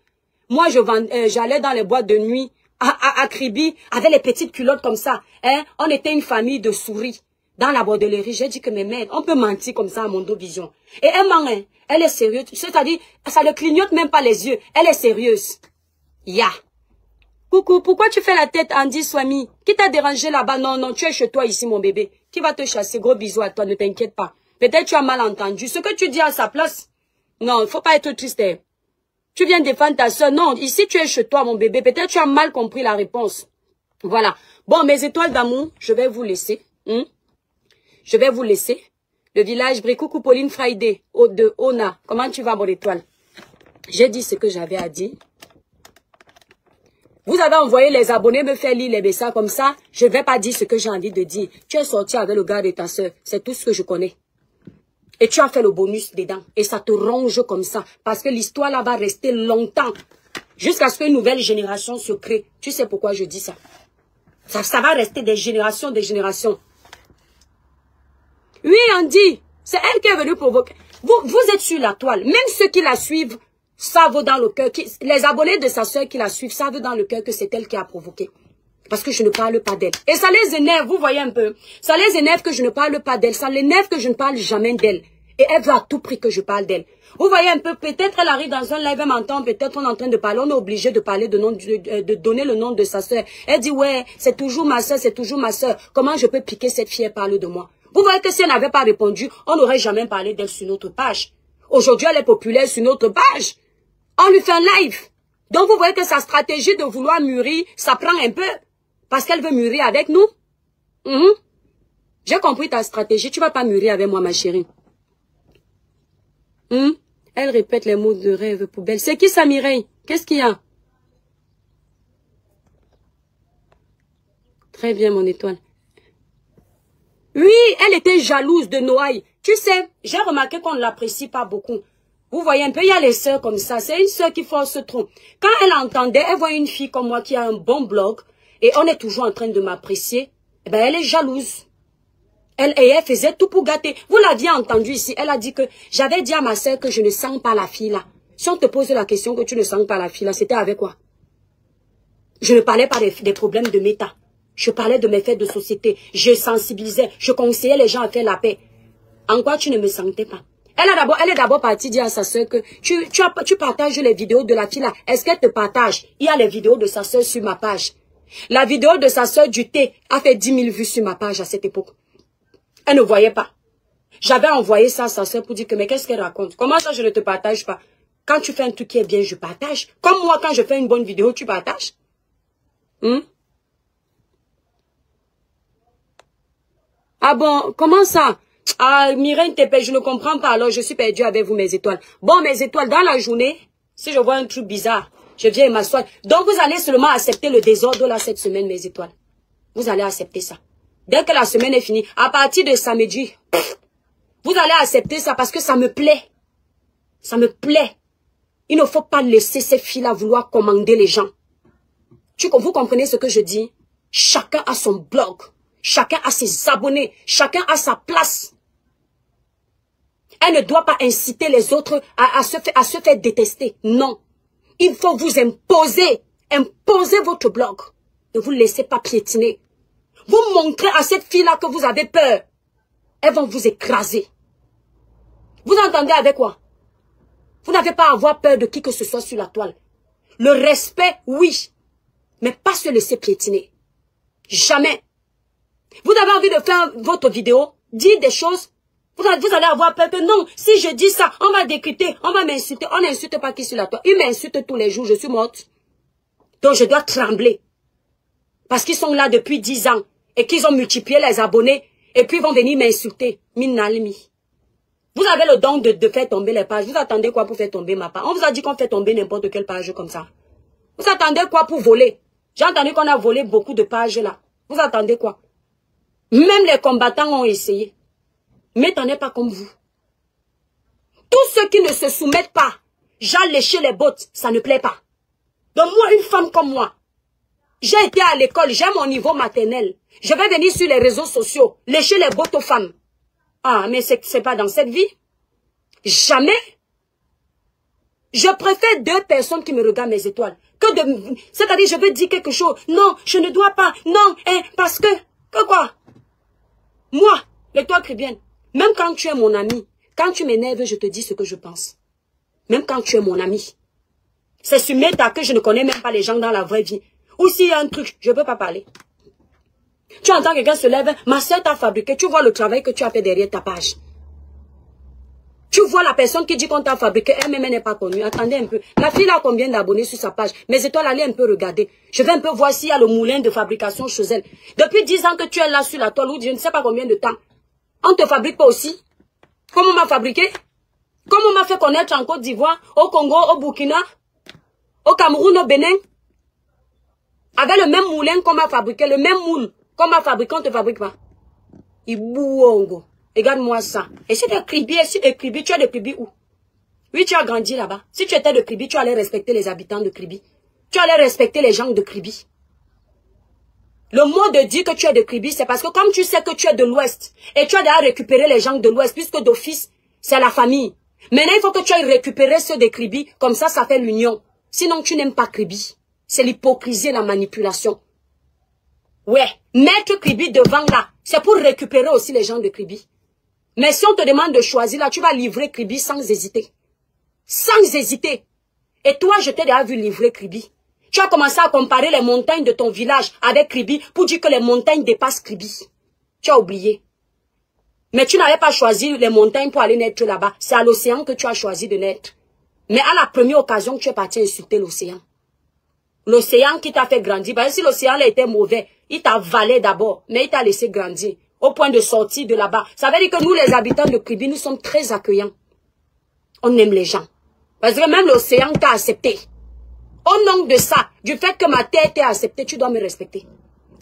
[SPEAKER 2] moi j'allais dans les boîtes de nuit à Kribi avec les petites culottes comme ça. Hein? On était une famille de souris dans la bordellerie. J'ai dit que mais merde, on peut mentir comme ça à Mondo Vision. Et elle ment, hein? Elle est sérieuse. C'est-à-dire, ça ne clignote même pas les yeux. Elle est sérieuse. Ya. Coucou, pourquoi tu fais la tête, Andy Swami? Qui t'a dérangé là-bas? Non, non, tu es chez toi ici, mon bébé. Qui va te chasser? Gros bisous à toi, ne t'inquiète pas. Peut-être tu as mal entendu. Ce que tu dis à sa place, non, il ne faut pas être triste. Tu viens défendre ta soeur. Non, ici tu es chez toi, mon bébé. Peut-être tu as mal compris la réponse. Voilà. Bon, mes étoiles d'amour, je vais vous laisser. Je vais vous laisser. Le village brille. Coucou Pauline Friday de Ona. Comment tu vas, mon étoile? J'ai dit ce que j'avais à dire. Vous avez envoyé les abonnés me faire lire les messages comme ça. Je ne vais pas dire ce que j'ai envie de dire. Tu es sorti avec le gars de ta soeur. C'est tout ce que je connais. Et tu as fait le bonus dedans. Et ça te ronge comme ça. Parce que l'histoire là va rester longtemps. Jusqu'à ce qu'une nouvelle génération se crée. Tu sais pourquoi je dis ça? Ça va rester des générations, des générations. Oui, Andy, c'est elle qui est venue provoquer. Vous êtes sur la toile. Même ceux qui la suivent savent dans le cœur. Les abonnés de sa soeur qui la suivent savent dans le cœur que c'est elle qui a provoqué. Parce que je ne parle pas d'elle. Et ça les énerve, vous voyez un peu. Ça les énerve que je ne parle pas d'elle. Ça l'énerve que je ne parle jamais d'elle. Et elle veut à tout prix que je parle d'elle. Vous voyez un peu, peut-être elle arrive dans un live, elle m'entend, peut-être on est en train de parler, on est obligé de parler de donner le nom de sa soeur. Elle dit, ouais, c'est toujours ma soeur, c'est toujours ma soeur. Comment je peux piquer cette fille et parler de moi? Vous voyez que si elle n'avait pas répondu, on n'aurait jamais parlé d'elle sur notre page. Aujourd'hui, elle est populaire sur notre page. On lui fait un live. Donc, vous voyez que sa stratégie de vouloir mûrir, ça prend un peu. Parce qu'elle veut mûrir avec nous. J'ai compris ta stratégie. Tu ne vas pas mûrir avec moi, ma chérie. Elle répète les mots de rêve poubelle. C'est qui ça, Mireille? Qu'est-ce qu'il y a? Très bien, mon étoile. Oui, elle était jalouse de Noailles. Tu sais, j'ai remarqué qu'on ne l'apprécie pas beaucoup. Vous voyez un peu, il y a les sœurs comme ça. C'est une sœur qui force trop. Quand elle entendait, elle voit une fille comme moi qui a un bon blog et on est toujours en train de m'apprécier. Eh ben, elle est jalouse. Elle faisait tout pour gâter. Vous l'aviez entendu ici. Elle a dit que j'avais dit à ma sœur que je ne sens pas la fille là. Si on te pose la question que tu ne sens pas la fille là, c'était avec quoi? Je ne parlais pas des problèmes de méta. Je parlais de mes faits de société. Je sensibilisais. Je conseillais les gens à faire la paix. En quoi tu ne me sentais pas? Elle est d'abord partie dire à sa soeur que tu partages les vidéos de la fille là. Est-ce qu'elle te partage? Il y a les vidéos de sa soeur sur ma page. La vidéo de sa soeur du thé a fait 10 000 vues sur ma page à cette époque. Elle ne voyait pas. J'avais envoyé ça à sa soeur pour dire que mais qu'est-ce qu'elle raconte? Comment ça je ne te partage pas? Quand tu fais un truc qui est bien, je partage. Comme moi, quand je fais une bonne vidéo, tu partages. Ah bon, comment ça? Ah, Mireille Tépé, je ne comprends pas. Alors, je suis perdue avec vous, mes étoiles. Bon, mes étoiles, dans la journée, si je vois un truc bizarre, je viens m'asseoir. Donc, vous allez seulement accepter le désordre là cette semaine, mes étoiles. Vous allez accepter ça. Dès que la semaine est finie, à partir de samedi, vous allez accepter ça parce que ça me plaît. Ça me plaît. Il ne faut pas laisser ces filles-là vouloir commander les gens. Vous comprenez ce que je dis? Chacun a son blog. Chacun a ses abonnés. Chacun a sa place. Elle ne doit pas inciter les autres à se faire détester. Non. Il faut vous imposer. Imposer votre blog. Ne vous laissez pas piétiner. Vous montrez à cette fille-là que vous avez peur. Elles vont vous écraser. Vous entendez avec quoi? Vous n'avez pas à avoir peur de qui que ce soit sur la toile. Le respect, oui. Mais pas se laisser piétiner. Jamais. Vous avez envie de faire votre vidéo, dire des choses. Vous allez avoir peur que non, si je dis ça, on va décrypter, on va m'insulter. On n'insulte pas qui sur la toile. Ils m'insultent tous les jours, je suis morte. Donc je dois trembler. Parce qu'ils sont là depuis 10 ans. Et qu'ils ont multiplié les abonnés. Et puis ils vont venir m'insulter. Minalmi. Vous avez le don de faire tomber les pages. Vous attendez quoi pour faire tomber ma page? On vous a dit qu'on fait tomber n'importe quelle page comme ça. Vous attendez quoi pour voler? J'ai entendu qu'on a volé beaucoup de pages là. Vous attendez quoi? Même les combattants ont essayé. Mais t'en es pas comme vous. Tous ceux qui ne se soumettent pas, j'ai léché les bottes, ça ne plaît pas. Donc moi, une femme comme moi, j'ai été à l'école, j'ai mon niveau maternel. Je vais venir sur les réseaux sociaux, lécher les bottes aux femmes. Ah, mais c'est pas dans cette vie. Jamais. Je préfère 2 personnes qui me regardent mes étoiles. C'est-à-dire, je veux dire quelque chose. Non, je ne dois pas. Non, parce que quoi? Moi, l'étoile chrétienne, même quand tu es mon ami, quand tu m'énerves, je te dis ce que je pense. Même quand tu es mon ami. C'est sur Meta que je ne connais même pas les gens dans la vraie vie. Ou s'il y a un truc, je ne peux pas parler. Tu entends quelqu'un se lève, ma soeur t'a fabriqué, tu vois le travail que tu as fait derrière ta page. Tu vois la personne qui dit qu'on t'a fabriqué, elle-même n'est pas connue. Attendez un peu. La fille a combien d'abonnés sur sa page? Mes étoiles, allez un peu regarder. Je vais un peu voir s'il y a le moulin de fabrication chez elle. Depuis 10 ans que tu es là sur la toile, ou je ne sais pas combien de temps. On ne te fabrique pas aussi? Comment on m'a fabriqué? Comment on m'a fait connaître en Côte d'Ivoire, au Congo, au Burkina, au Cameroun, au Bénin? Avec le même moulin qu'on m'a fabriqué, le même moule qu'on m'a fabriqué, on ne te fabrique pas. Ibouongo. Regarde-moi ça. Et si tu es Kribi, tu es de Kribi où? Oui, tu as grandi là-bas. Si tu étais de Kribi, tu allais respecter les habitants de Kribi. Tu allais respecter les gens de Kribi. Le mot de dire que tu es de Kribi, c'est parce que comme tu sais que tu es de l'Ouest, et tu as déjà récupéré les gens de l'Ouest, puisque d'office, c'est la famille. Maintenant, il faut que tu ailles récupérer ceux de Kribi, comme ça fait l'union. Sinon, tu n'aimes pas Kribi. C'est l'hypocrisie et la manipulation. Ouais, mettre Kribi devant là, c'est pour récupérer aussi les gens de Kribi. Mais si on te demande de choisir là, tu vas livrer Kribi sans hésiter. Sans hésiter. Et toi, je t'ai déjà vu livrer Kribi. Tu as commencé à comparer les montagnes de ton village avec Kribi pour dire que les montagnes dépassent Kribi. Tu as oublié. Mais tu n'avais pas choisi les montagnes pour aller naître là-bas. C'est à l'océan que tu as choisi de naître. Mais à la première occasion, tu es parti insulter l'océan. L'océan qui t'a fait grandir. Parce que si l'océan était mauvais, il t'a avalé d'abord, mais il t'a laissé grandir. Au point de sortir de là-bas. Ça veut dire que nous, les habitants de Kribi, nous sommes très accueillants. On aime les gens. Parce que même l'océan t'a accepté. Au nom de ça, du fait que ma terre t'ait acceptée, tu dois me respecter.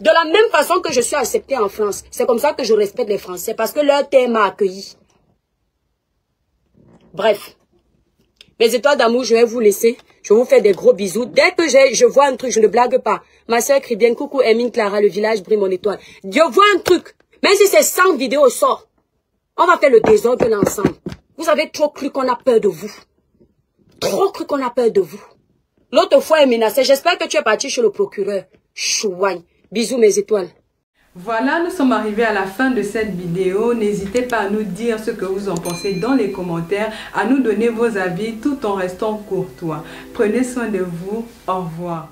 [SPEAKER 2] De la même façon que je suis acceptée en France. C'est comme ça que je respecte les Français. Parce que leur terre m'a accueilli. Bref. Mes étoiles d'amour, je vais vous laisser. Je vous fais des gros bisous. Dès que je vois un truc, je ne blague pas. Ma soeur crie bien, coucou Emine Clara, le village brille mon étoile. Je vois un truc. Même si c'est 100 vidéos sort, on va faire le désordre ensemble. Vous avez trop cru qu'on a peur de vous. Trop cru qu'on a peur de vous. L'autre fois est menacée. J'espère que tu es parti chez le procureur. Chouaille. Bisous mes étoiles.
[SPEAKER 1] Voilà, nous sommes arrivés à la fin de cette vidéo. N'hésitez pas à nous dire ce que vous en pensez dans les commentaires, à nous donner vos avis tout en restant courtois. Prenez soin de vous. Au revoir.